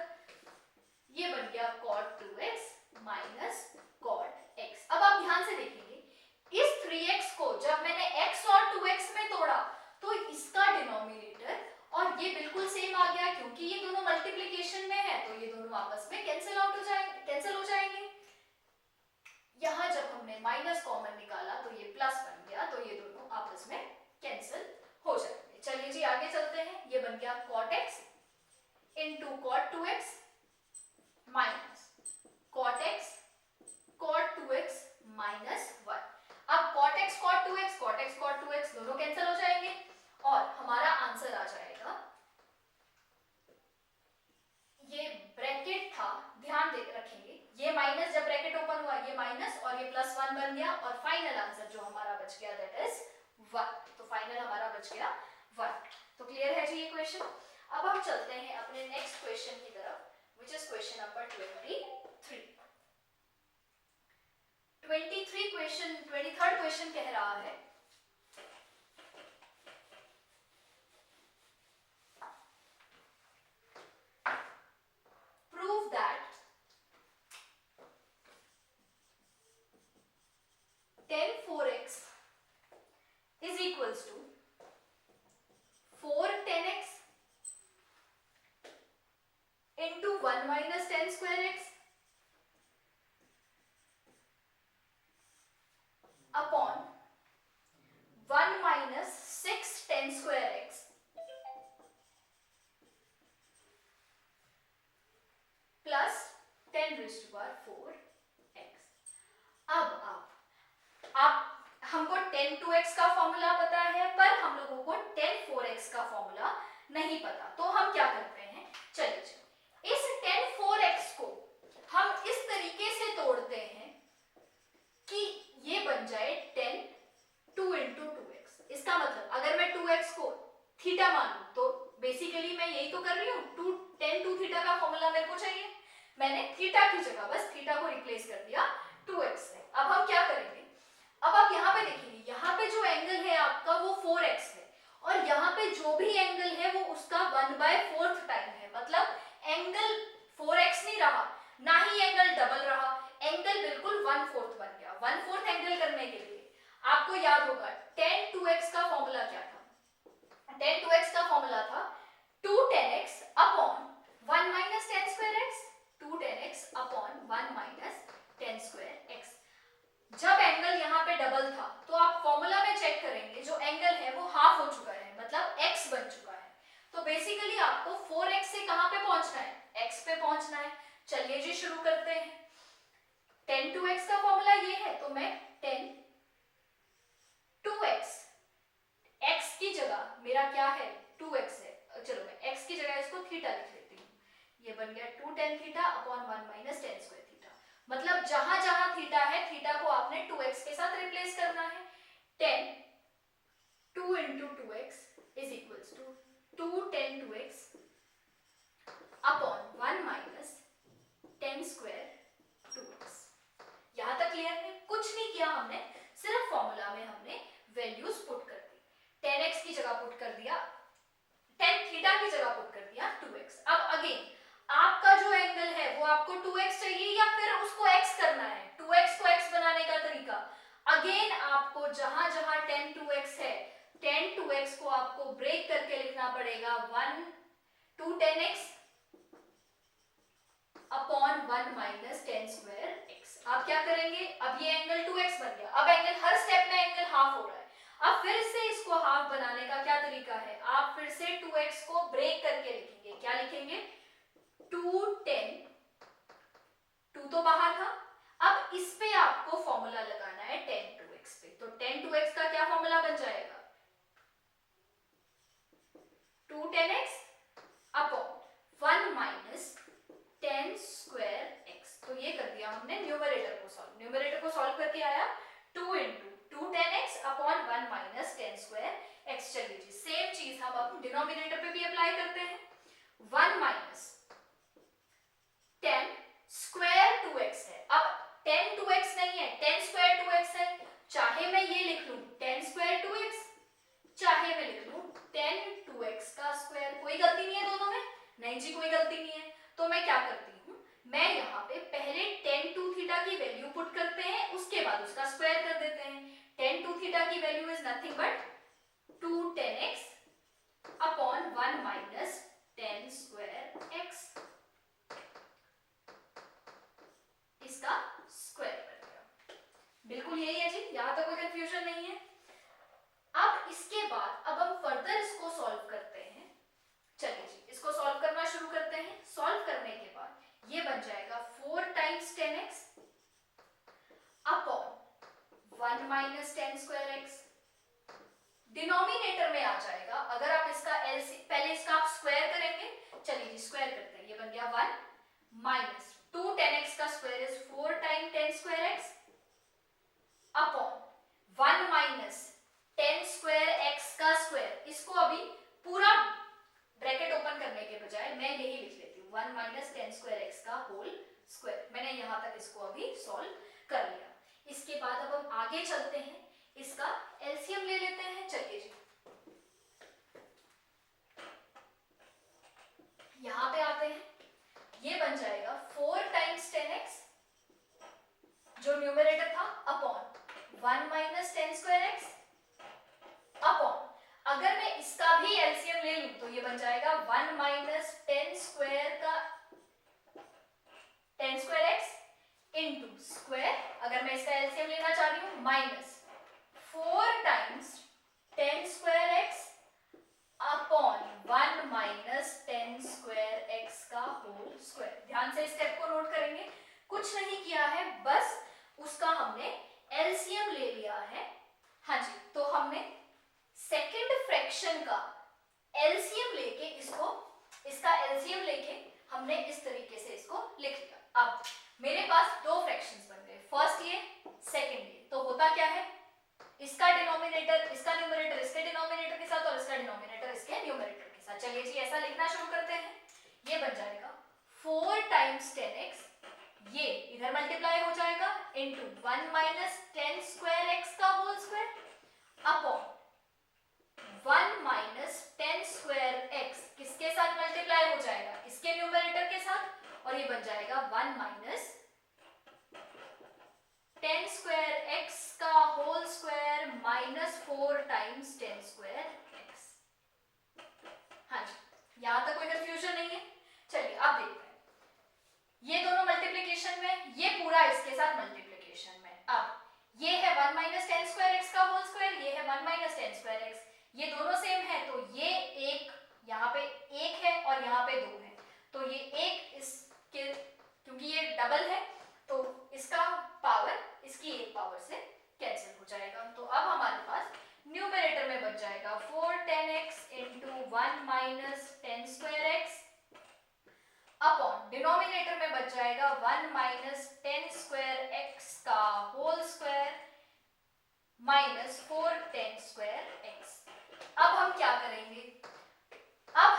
ये बन गया cot 2x minus cot x। अब आप ध्यान से देखेंगे, इस 3x को जब मैंने x और 2x में तोड़ा तो इसका डिनोमिनेटर और ये बिल्कुल सेम आ गया, क्योंकि ये दोनों मल्टीप्लिकेशन में है तो ये दोनों आपस में कैंसिल हो जाएंगे। यहां जब हमने माइनस कॉमन निकाला तो ये प्लस बन गया, तो ये दोनों आपस में कैंसिल हो जाएंगे। चलिए जी, आगे चलते हैं। ये बन गया cot x into cot 2x minus cot x cot 2x minus 1। अब cot x cot 2x दोनों कैंसिल हो जाएंगे और हमारा आंसर आ जाएगा, ये ब्रैकेट था, ध्यान दे रखेंगे, ये माइनस जब ब्रैकेट ओपन हुआ ये माइनस और ये प्लस 1 बन गया और फाइनल आंसर जो हमारा बच गया दैट इज 1। तो फाइनल हमारा बच गया 1। तो क्लियर है जी ये क्वेश्चन। अब हम चलते हैं अपने नेक्स्ट क्वेश्चन की तरफ, which is question number 23 question कह रहा है, prove that 10 4x is equals to 4 10x into 1 minus 10 square x upon 1 minus 6 10 square x plus 10 raised to power 4x। अब आप हमको 10 2x का फॉर्मूला पता है, पर हम लोगों को 10 4x का फॉर्मूला नहीं पता, तो हम क्या करते हैं, चलिए इस 10 4x को हम इस तरीके से तोड़ते हैं कि ये बन जाए 10 2 into 2x। इसका मतलब अगर मैं 2x को थीटा मानूं तो बेसिकली मैं यही तो कर रही हूँ, 10 2 थीटा का फॉर्मूला मेरे को चाहिए, मैंने थीटा की जगह बस थीटा को रिप्लेस कर दिया 2x से। अब हम क्या करेंगे, अब आप यहाँ पे देखिए, यहाँ पे जो एंगल है आपका वो 4x है और यहाँ पे जो भी एंगल है वो उसका 1/4 टाइम है, मतलब एंगल 4x नहीं रहा, ना ही एंगल डबल रहा, एंगल बिल्कुल 1/4 बन गया। 1/4 एंगल करने के लिए आपको याद होगा 10 2x का फॉर्मूला क्या था, 10 2x का फॉर्मूला था 2 10x upon 1 minus 10 square x, 2 10x upon 1 minus 10 square x। जब एंगल यहाँ पे डबल था तो आप फॉर्मूला में चेक करेंगे, जो एंगल है वो हाफ हो चुका है, मतलब x बन चुका है। तो बेसिकली आपको 4x से कहां पे पहुंचना है, x पे पहुंचना है। चलिए जी शुरू करते हैं। 10 2x का फॉर्मूला ये है, तो मैं 10 2x, x की जगह मेरा क्या है 2x है, चलो मैं x की जगह इसको थीटा लिख लेती हूँ, ये बन गया 2 10 theta upon 1 minus 10 square theta. मतलब जहां जहां थीटा है थीटा को आपने 2x के साथ रिप्लेस करना है। 10 2 into 2x is equals to 2 10 2x upon 1 minus 10 square 2x। यहां तक क्लियर है, कुछ नहीं किया हमने, सिर्फ फॉर्मूला में हमने वैल्यूज पुट कर दी, 10x की जगह पुट कर दिया, 10 थीटा की जगह पुट कर दिया 2x। अब अगेन आपका जो एंगल है वो आपको 2x चाहिए या फिर उसको x करना है, 2x को x बनाने का तरीका, अगेन आपको जहां जहां 10 2x है tan 2x को आपको ब्रेक करके लिखना पड़ेगा 1 2 10x upon 1 minus tan square x। आप क्या करेंगे, अब ये एंगल 2x बन गया, अब एंगल हर स्टेप में एंगल हाफ हो रहा है। अब फिर से इसको हाफ बनाने का क्या तरीका है, आप फिर से 2x को ब्रेक करके लिखेंगे, क्या लिखेंगे 2 10, 2 तो बाहर था, अब इस पे आपको फॉर्मूला लगाना है tan 2x पे, तो tan 2x का क्या फॉर्मूला बन जाएगा 2 10x upon 1 minus tan square x। तो ये कर दिया हमने न्यूमरेटर को सॉल्व, न्यूमरेटर को सॉल्व करके आया 2 into 2 10x upon 1 minus tan square x। चलिए जी सेम चीज हम अब डिनोमिनेटर पे भी अप्लाई करते हैं, 1 माइनस tan स्क्वायर 2x है, अब tan 2x नहीं है, tan स्क्वायर 2x है, चाहे मैं ये लिख लूं tan स्क्वायर 2x, चाहे मैं लिख लूं tan 2x का स्क्वायर, कोई गलती नहीं है दोनों में, नहीं जी कोई गलती नहीं है। तो मैं क्या करती हूं, मैं यहाँ पे पहले tan 2 थीटा की वैल्यू पुट करते हैं, उसके बाद उसका स्क्वायर कर देते हैं। tan 2 थीटा की value is nothing but 2 10x upon 1 minus tan square x, इसका स्क्वायर कर दिया। बिल्कुल यही है जी, यहां तक कोई कंफ्यूजन नहीं है। अब इसके बाद अब हम फर्दर इसको सॉल्व करते हैं, चलिए जी इसको सॉल्व करना शुरू करते हैं। सॉल्व करने के बाद ये बन जाएगा 4 times 10x upon 1 minus tan square x, denominator में आ जाएगा। अगर आप इसका पहले इसका आप स्क्वायर करेंगे, चलिए जी स्क्वायर करते हैं, ये बन गया 1 माइनस 2 10x का square is 4 time tan square x upon 1 minus tan square x का स्क्वायर। इसको अभी पूरा ब्रैकेट ओपन करने के बजाय मैं यही लिख लेती हूँ 1 माइनस tan स्क्वायर x का होल स्क्वायर। मैंने यहां तक इसको अभी सॉल्व कर लिया। इसके बाद अब हम आगे चलते हैं, इसका एलसीएम ले लेते हैं। चलिए जी यहां पे आते हैं, ये बन जाएगा 4 टाइम्स 10x जो न्यूमरेटर था upon 1 minus tan square x upon, अगर मैं इसका भी एलसीएम ले लूं तो ये बन जाएगा 1 माइनस tan स्क्वायर का tan square x into square, अगर मैं इसका एलसीएम लेना चाह रही हूं minus 4 times tan square x upon 1 minus tan square x का होल स्क्वायर। ध्यान से स्टेप को नोट करेंगे, कुछ नहीं किया है, बस उसका हमने एलसीएम ले लिया है। हाँ जी, तो हमने सेकंड फ्रैक्शन का एलसीएम लेके इसका एलसीएम लेके हमने इस तरीके से इसको लिख लिया। अब मेरे पास दो फ्रैक्शंस बन गए, फर्स्ट ये सेकंड ये। तो होता क्या है, इसका डिनोमिनेटर इसका न्यूमरेटर इसके डिनोमिनेटर के साथ और इसका डिनोमिनेटर इसके न्यूमरेटर के साथ। चलिए जी ऐसा लिखना शुरू करते हैं, ये बन जाएगा 4 टाइम्स 10x, ये इधर मल्टीप्लाई हो जाएगा into 1 minus tan square x का whole square upon 1 minus tan square x किसके साथ मल्टीप्लाई हो जाएगा, इसके न्यूमरेटर के साथ, और ये बन जाएगा 1 माइनस tan स्क्वायर x का whole square minus 4 times tan square x। हाँ जी, यहां तक कोई कंफ्यूजन नहीं है। चलिए अब देखते हैं, ये दोनों मल्टीप्लिकेशन में, ये पूरा इसके साथ मल्टीप्लिकेशन में। अब ये है 1 माइनस tan स्क्वायर x का होल स्क्वायर, ये है 1 माइनस tan स्क्वायर x, ये दोनों सेम है, तो ये एक यहाँ पे एक है और यहाँ पे दो है, तो ये एक इसके, क्योंकि ये डबल है तो इसका पावर इसकी एक पावर से कैंसिल हो जाएगा। तो अब हमारे पास न्यूमरेटर में बच जाएगा 4 10x into 1 minus tan square x upon denominator में बच जाएगा 1 माइनस tan स्क्वायर x का whole square minus 4 tan square x। अब हम क्या करेंगे, अब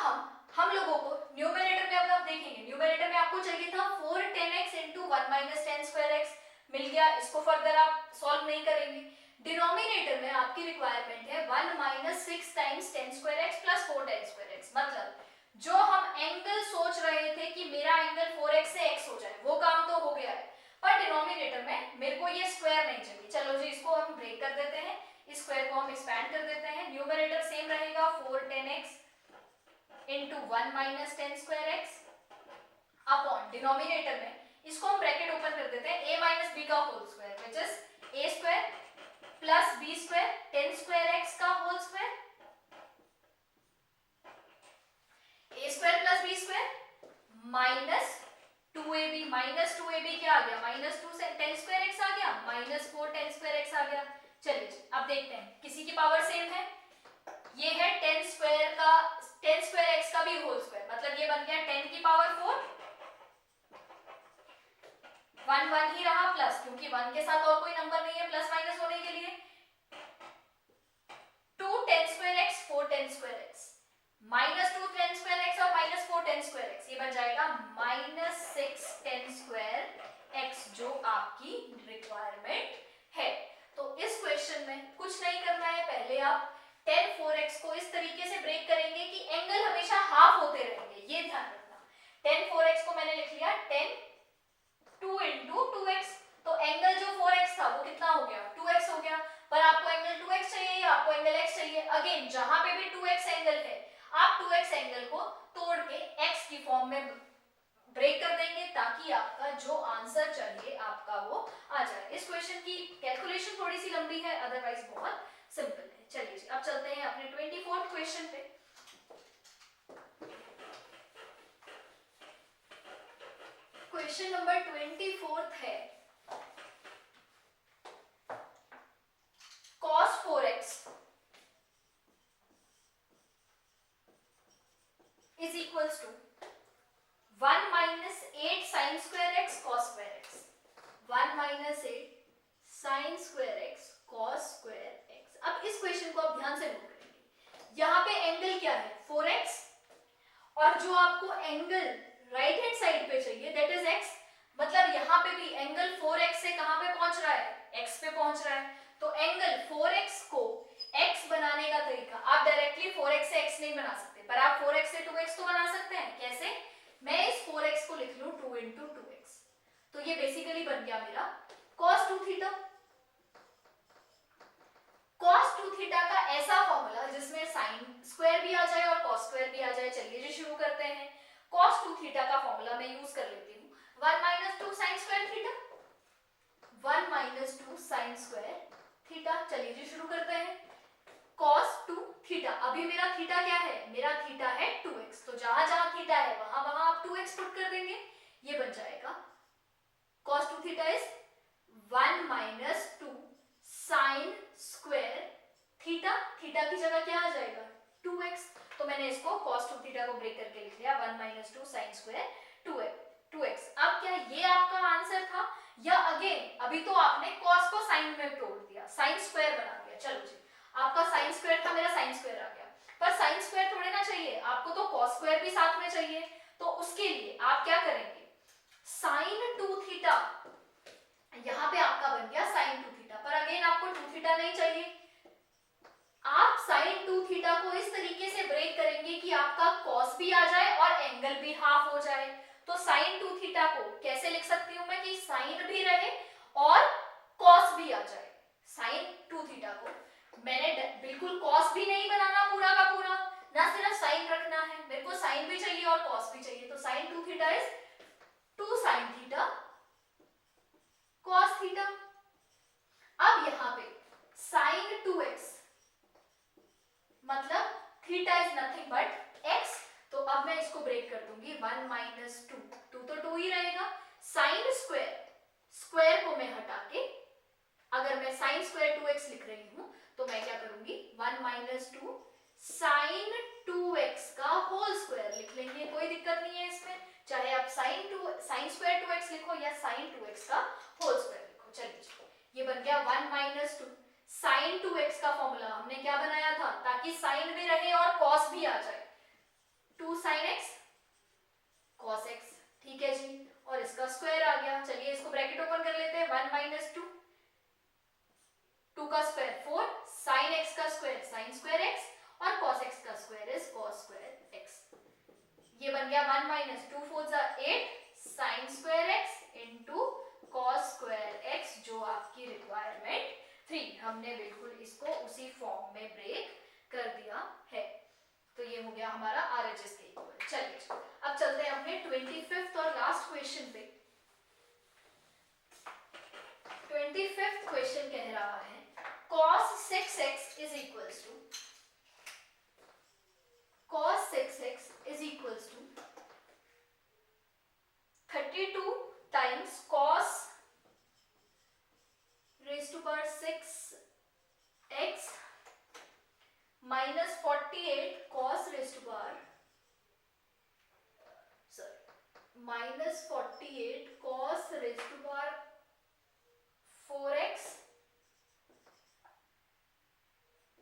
हम लोगों को न्यूमरेटर में, अब आप देखेंगे न्यूमरेटर में आपको चाहिए था 4 10x into 1 minus tan square x, मिल गया, इसको फर्दर आप सॉल्व नहीं करेंगे। डिनोमिनेटर में आपकी रिक्वायरमेंट है 1 minus 6 times tan square x plus 4 tan square x, मतलब जो हम एंगल सोच रहे थे कि मेरा एंगल 4x से x हो जाए, वो काम तो हो गया है, पर डिनोमिनेटर में मेरे को ये स्क्वायर नहीं चाहिए। चलो जी इसको हम ब्रेक कर देते हैं, स्क्वायर को हम एक्सपैंड कर देते हैं, न्यूमरेटर सेम रहेगा 4 10x into 1 minus 10 square x upon denominator में इसको हम ब्रैकेट ओपन कर देते हैं a माइनस बी का whole square which is a square plus b square 10 square x का whole square, a square plus b square minus 2ab, minus 2ab क्या आ गया, माइनस 2 से 10 स्क्वायर एक्स आ गया, माइनस 4 10 स्क्वायर एक्स आ गया। चलिए अब देखते हैं किसी की पावर सेम है, ये है 10 स्क्वायर का 10 स्क्वायर एक्स का भी होल स्क्वायर, मतलब ये बन गया 10 की पावर 4, 1 1 ही रहा प्लस, क्योंकि 1 के साथ और कोई नंबर नहीं है प्लस माइनस होने के लिए, 2 10 square x 4 10 square x minus 2 10 square x और माइनस 4 10 स्क्वायर एक्स, ये बन जाएगा माइनस 6 10 स्क्वायर एक्स जो आपकी रिक्वायरमेंट है। तो इस क्वेश्चन में कुछ नहीं करना है, पहले आप 10 4x को इस तरीके से ब्रेक करेंगे कि एंगल हमेशा हाफ होते रहेंगे, ये ध्यान रखना। 10 4x को मैंने लिख लिया 10 2 इंटू 2x, तो एंगल जो 4x था वो कितना हो गया 2x हो गया, पर आपको एंगल 2x चाहिए या आपको एंगल x चाहिए, अगेन जहां पे भी 2x एंगल है आप 2x एंगल को तोड़ के x की फॉर्म में ब्रेक कर देंगे ताकि आपका जो आंसर चाहिए आपका वो आ जाए। इस क्वेश्चन की कैलकुलेशन थोड़ी सी लंबी है, अदरवाइज बहुत सिंपल है। चलिए जी अब चलते हैं अपने 24th क्वेश्चन पे। क्वेश्चन नंबर 24 है cos 4x is equals to 1 minus 8 sin square x cos square x, 1 minus 8 sin square x cos square x। अब इस क्वेश्चन को आप ध्यान से नोट करेंगे, यहाँ पे एंगल क्या है 4x, और जो आपको एंगल राइट हैंड साइड पे चाहिए दैट इज x, मतलब यहाँ पे भी एंगल 4x से कहां पे पहुंच रहा है x पे पहुंच रहा है, तो एंगल 4x को x बनाने का तरीका, आप डायरेक्टली 4x से x नहीं बना सकते, पर आप 4x से 2x तो बना सकते हैं। कैसे, मैं इस 4x को लिख लूं 2 इंटू 2x, तो ये बेसिकली बन गया मेरा cos 2 थीटा। cos 2 थीटा का ऐसा फॉर्मूला जिसमें sin स्क्वायर भी आ जाए और cos स्क्वायर भी आ जाए। चलिए जी शुरू करते हैं। cos 2 थीटा का फॉर्मूला मैं यूज कर लेती हूँ, 1 minus 2 sin square theta, 1 minus 2 sin square theta. चलिए जी शुरू करते हैं। cos 2 थीटा, अभी मेरा थीटा क्या है, मेरा थीटा है 2x, तो जहां जहां थीटा है वहां वहां आप 2x पुट कर देंगे, ये बन जाएगा cos 2 theta is 1 minus 2 sin square theta, theta की जगह क्या आ जाएगा 2x, तो मैंने इसको cos 2 थीटा को ब्रेक करके लिख लिया 1 माइनस 2 sin स्क्वायर 2x। अब क्या ये आपका आंसर था, या अगेन अभी तो आपने cos को sin में तोड़ दिया, sin स्क्वायर बना दिया। चलो जी आपका sin स्क्वायर था, मेरा sin स्क्वायर आ गया, पर sin स्क्वायर थोड़े ना चाहिए आपको, तो cos स्क्वायर भी साथ में चाहिए, तो उसके लिए आप क्या करेंगे, sin 2 थीटा, यहां पे आपका बन गया sin 2 थीटा, पर अगेन आपको 2 थीटा नहीं चाहिए, आप sin 2 थीटा को इस तरीके से ब्रेक करेंगे कि आपका cos भी आ जाए और एंगल भी हाफ हो जाए। तो sin 2 थीटा को कैसे लिख सकती हूं मैं कि sin भी रहे और cos भी आ जाए। sin 2 थीटा को मैंने बिल्कुल cos भी नहीं बनाना पूरा का पूरा, ना सिर्फ sin रखना है, मेरे को sin भी चाहिए और cos भी चाहिए, तो sin 2 theta is 2 sin theta cos theta. अब यहां पे sin 2x मतलब theta is nothing but x, तो अब मैं इसको ब्रेक कर दूंगी 1 माइनस 2, 2 तो 2 ही रहेगा, sin स्क्वायर, स्क्वायर को मैं हटा के अगर मैं sin स्क्वायर 2x लिख रही हूं तो मैं क्या करूंगी 1 माइनस 2 sin 2x का होल स्क्वायर लिख लेंगे, कोई दिक्कत नहीं है इसमें, चाहे आप sin स्क्वायर 2x लिखो या sin 2x का होल स्क्वायर लिखो। चलिए ये बन गया 1 माइनस 2 sin 2x का फॉर्मूला हमने क्या बनाया था, ताकि sin भी रहे और cos भी आ जाए, 2 sin x cos x, ठीक है जी, और इसका स्क्वायर आ गया। चलिए इसको ब्रैकेट ओपन कर लेते हैं, 1 माइनस 2, 2 का स्क्वायर 4, sin x का स्क्वायर sin स्क्वायर x और cos x का square is cos square x। ये बन गया 1 माइनस 2 4 जा 8 sin square x into cos square x जो आपकी रिक्वायरमेंट 3 हमने बिल्कुल इसको उसी फॉर्म में ब्रेक कर दिया है। तो ये हो गया हमारा RHS के इक्वल। चलिए अब चलते हैं अपने 25th और लास्ट क्वेश्चन पे। 25th क्वेश्चन कह रहा है cos 6x is equals to cos 6x is equals to 32 times cos raised to power 6x minus 48 cos raised to power minus 48 cos raised to power 4x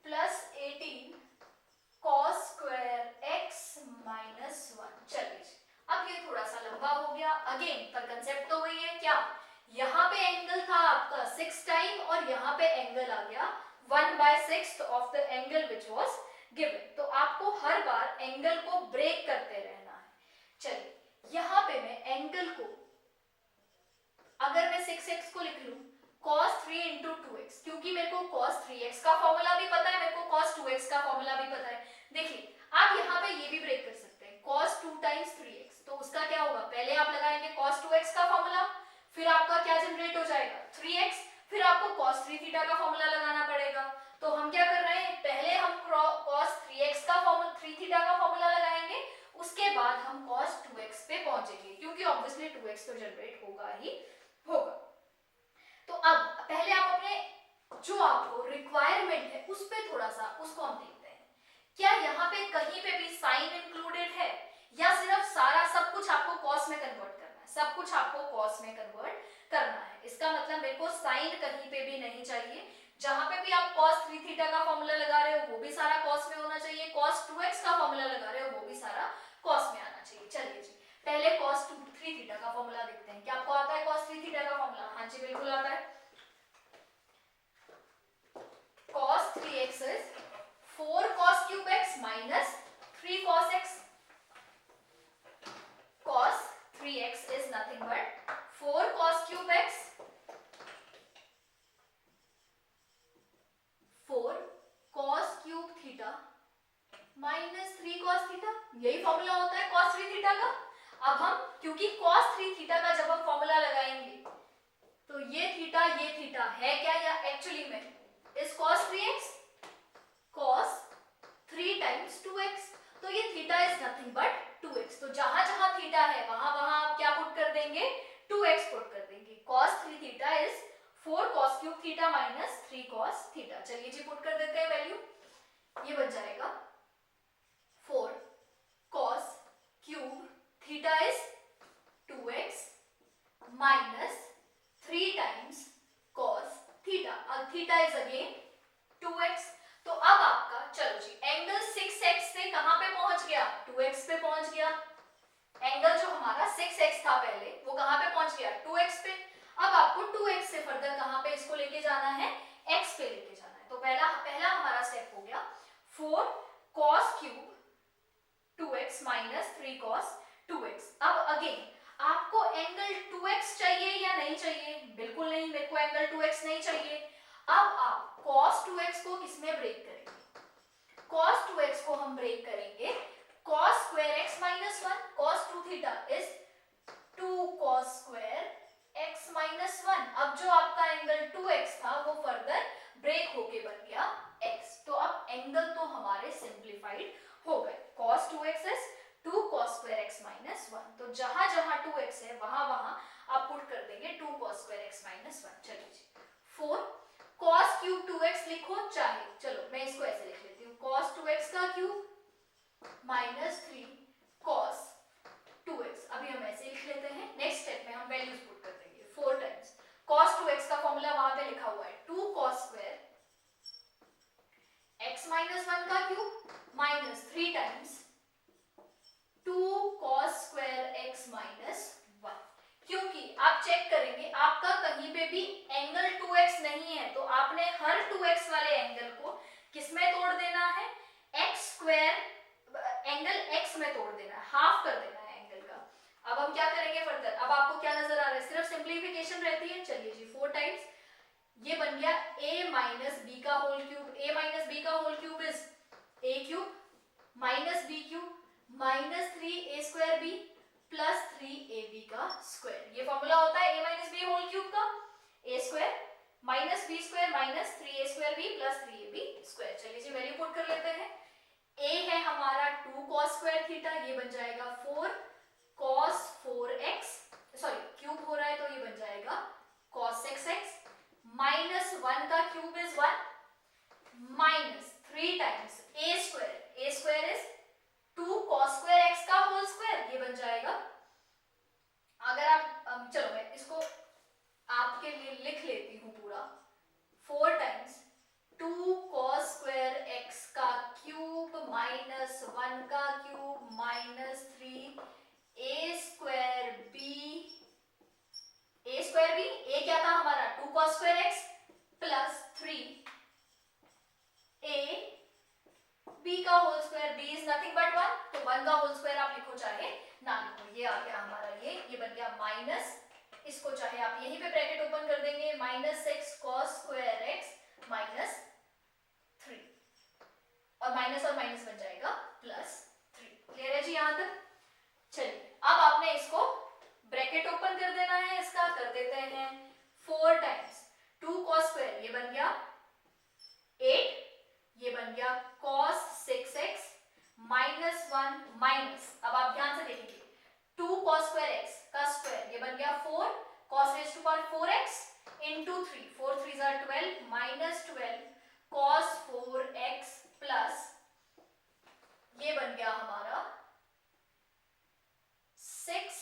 plus 18 cos square x minus 1। चलिए अब ये थोड़ा सा लंबा हो गया again, पर concept तो वही है। क्या यहाँ पे एंगल था आपका 6 टाइम और यहाँ पे एंगल आ गया 1/6 of the angle which was given. तो आपको हर बार एंगल को ब्रेक करते रहना है। चलिए यहाँ पे मैं एंगल को, अगर मैं 6x को लिख लूं cos 3 into 2x, क्योंकि मेरे को cos 3x का फॉर्मूला भी पता है, मेरे को cos 2x का फॉर्मूला भी पता है। देखिए आप यहाँ पे ये भी ब्रेक कर सकते हैं cos 2 times 3x, तो उसका क्या होगा, पहले आप लगाएंगे cos 2x का फॉर्मूला, फिर आपका क्या जनरेट हो जाएगा 3x, फिर आपको cos 3 थीटा का फॉर्मूला लगाना पड़ेगा। तो हम क्या कर रहे हैं, पहले हम cos 3x का फॉर्मूला 3 थीटा का फॉर्मूला लगाएंगे, उसके बाद हम cos 2x पे पहुंचेंगे, क्योंकि ऑब्वियसली 2x तो जनरेट होगा ही होगा। तो अब पहले आप अपने जो आपको रिक्वायरमेंट है उस पे थोड़ा सा उसको हम देखते हैं। क्या यहाँ पे कहीं पे भी साइन इंक्लूडेड है, या सिर्फ सारा सब कुछ आपको कॉस में कन्वर्ट करना है? सब कुछ आपको कॉस में कन्वर्ट करना है। इसका मतलब मेरे को साइन कहीं पे भी नहीं चाहिए। जहां पे भी आप cos 3 थीटा का फॉर्मूला लगा रहे हो वो भी सारा cos में होना चाहिए, cos 2x का फॉर्मूला लगा रहे हो वो भी सारा cos में आना चाहिए। चलिए जी पहले cos 3 थीटा का फॉर्मूला देखते हैं। क्या आपको आता है cos 3 थीटा का फॉर्मूला? हाँ जी बिल्कुल आता है। cos 3x is 4 cos cube x minus 3 cos x। cos 3x is nothing but 4 cos cube x 4 cos cube theta minus 3 cos theta, यही फॉर्मूला होता है cos 3 थीटा का। अब हम क्योंकि cos 3 थीटा का जब हम फॉर्मूला लगाएंगे तो ये थीटा है क्या, या एक्चुअली में इस cos 3x cos 3 times 2x, तो ये theta is nothing but 2x। तो जहां जहां थीटा है वहां वहां आप क्या पुट कर देंगे, 2x पुट कर देंगे। cos 3 theta is 4 cos cube theta minus 3 cos theta. चलिए जी पुट कर देते हैं वैल्यू, ये बन जाएगा 4 cos cube theta is 2x minus 3 times cos theta, और थीटा इज अगेन 2x। तो अब आपका चलो जी एंगल 6x से कहां पे पहुंच गया, 2x पे पहुंच गया। एंगल जो हमारा 6x था पहले वो कहां पे पहुंच गया, 2x पे। अब आपको 2x से फर्दर कहां पे इसको लेके जाना है, x पे लेके जाना है। तो पहला हमारा स्टेप हो गया 4 cos cube 2x minus 3 cos 2x। अब अगेन आपको एंगल 2x चाहिए या नहीं चाहिए? बिल्कुल नहीं, मेरे को एंगल 2x नहीं चाहिए। अब आप cos 2x को किसमें ब्रेक करेंगे, cos 2x को हम ब्रेक करेंगे cos square x minus 1। cos 2 theta is 2 cos square x minus 1। अब जो आपका एंगल 2x था वो फर्दर ब्रेक होके बन गया x। तो अब एंगल तो हमारे सिंप्लीफाइड हो गए। cos 2x is 2 cos square x minus 1। तो जहां जहां 2x है वहां वहां आप पुट कर देंगे 2 cos square x minus 1। चलिए जी 4 cos क्यूब 2x लिखो चाहे, चलो मैं इसको ऐसे लिख लेती हूँ cos 2x का क्यूब माइनस 3 cos 2x। अभी हम ऐसे लिख लेते हैं। नेक्स्ट स्टेप में हम वैल्यूज पुट कर देंगे 4 टाइम्स cos 2x का फॉर्मूला वहां पे लिखा हुआ है 2 cos स्क्वायर x माइनस 1 का cube minus 3 times 2 cos square x minus 1। क्योंकि आप चेक करेंगे आपका कहीं पे भी एंगल 2x नहीं है, तो आपने हर 2x वाले एंगल को किसमें तोड़ देना है, x स्क्वायर एंगल x में तोड़ देना है, हाफ कर देना है एंगल का। अब हम क्या करेंगे फर्दर, अब आपको क्या नजर आ रहा है, सिर्फ सिंप्लीफिकेशन रहती है। चलिए जी 4 टाइम्स ये बन गया a माइनस बी का whole cube, a minus b का whole cube is a cube minus b cube minus 3a square b plus 3ab का स्क्वायर। ये फॉर्मूला होता है a minus b whole cube का, a square minus b square minus 3a square b plus 3ab square. चलिए जी value put कर लेते हैं। a है हमारा 2 cos स्क्वायर थीटा, ये बन जाएगा 4 cos 4x, सॉरी क्यूब हो रहा है तो ये बन जाएगा cos 6x माइनस 1 का cube is 1 minus 3 times a square is 2 cos square x का होल स्क्वायर, ये बन जाएगा। अगर आप चलो मैं इसको आपके लिए लिख लेती हूँ पूरा, 4 टाइम्स 2 cos स्क्वायर x का क्यूब माइनस 1 का cube minus 3 a square b, a क्या था हमारा 2 cos square x plus 3 a b का whole square, b is nothing but 1, तो 1 का होल स्क्वायर आप लिखो चाहे ना लिखो। ये आ गया हमारा ये बन गया माइनस, इसको चाहे आप यहीं पे ब्रैकेट ओपन कर देंगे, minus 6 cos square x minus 3 और माइनस बन जाएगा प्लस 3। क्लियर है जी यहाँ तक? चलिए अब आपने इसको ब्रैकेट ओपन कर देना है, इसका कर देते हैं 4 टाइम्स 2 cos स्क्वायर, ये बन गया 8, ये बन गया cos 6x माइनस 1 माइनस, अब आप ध्यान से देखेंगे 2 cos स्क्वायर x का स्क्वायर, ये बन गया 4 cos raised to power 4x into 3, 4 3s are 12 minus 12 cos 4x plus ये बन गया हमारा 6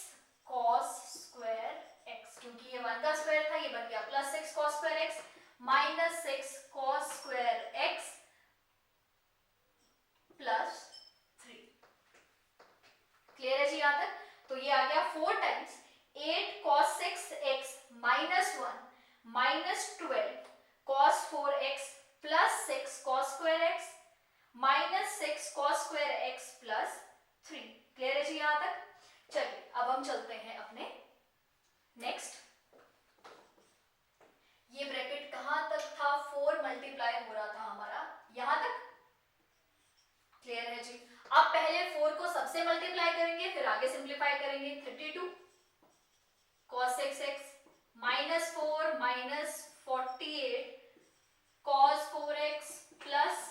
cos स्क्वायर x, क्योंकि ये 1 का स्क्वायर था, ये बन गया plus 6 cos square x minus 6 cos square x plus 3। Clear है जी यहाँ तक? तो ये आ गया 4 times 8 cos 6x minus 1 minus 12 cos 4x plus 6 cos square x minus 6 cos square x plus 3। Clear है जी यहाँ तक? चलिए अब हम चलते हैं अपने नेक्स्ट। ये ब्रैकेट कहां तक था? 4 मल्टीप्लाई हो रहा था हमारा यहां तक। क्लियर है जी? अब पहले 4 को सबसे मल्टीप्लाई करेंगे, फिर आगे सिंप्लीफाई करेंगे। 32 cos 6x minus 4 minus 48 cos 4x plus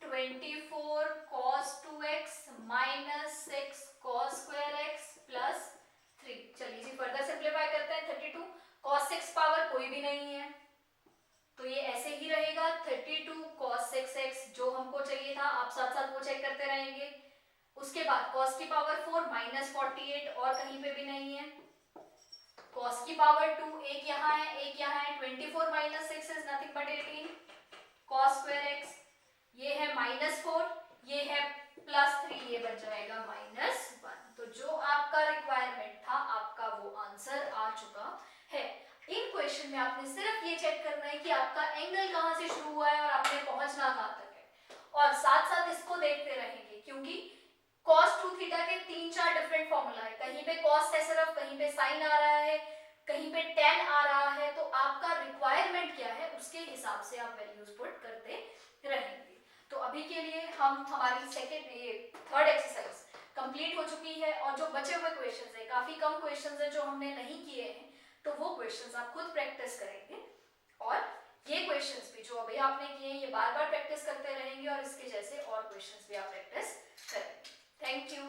24 cos 2x minus 6 cos square x plus 3। चलिए जी फर्दर सिंप्लीफाई करते हैं। 32 cos 6 पावर कोई भी नहीं है तो ये ऐसे ही रहेगा। 32 cos 6x जो हमको चाहिए था, आप साथ साथ वो चेक करते रहेंगे। उसके बाद cos की पावर 4 माइनस 48 और कहीं पे भी नहीं है। cos की पावर 2 एक यहाँ है एक यहाँ है। 24 minus 6 is nothing but 18 cos square x, ये है माइनस 4, ये है प्लस 3, ये बन जाएगा माइनस 1। तो जो आपका रिक्वायरमेंट था आपका वो आंसर आ चुका है। इन क्वेश्चन में आपने सिर्फ ये चेक करना है कि आपका एंगल कहां से शुरू हुआ है और आपने पहुंचना कहां तक है, और साथ साथ इसको देखते रहेंगे क्योंकि cos 2 थीटा के 3-4 डिफरेंट फॉर्मूला है। कहीं पे cos है सिर्फ, कहीं पे sin आ रहा है, कहीं पे tan आ रहा है। तो आपका रिक्वायरमेंट क्या है उसके हिसाब से आप वैल्यूज पुट करते रहेंगे। तो अभी के लिए हमारी थर्ड एक्सरसाइज कंप्लीट हो चुकी है और जो बचे हुए क्वेश्चंस है, काफी कम क्वेश्चंस है जो हमने नहीं किए हैं, तो वो क्वेश्चंस आप खुद प्रैक्टिस करेंगे और ये क्वेश्चंस भी जो अभी आपने किए ये बार बार प्रैक्टिस करते रहेंगे और इसके जैसे और क्वेश्चंस भी आप प्रैक्टिस करेंगे। Thank you.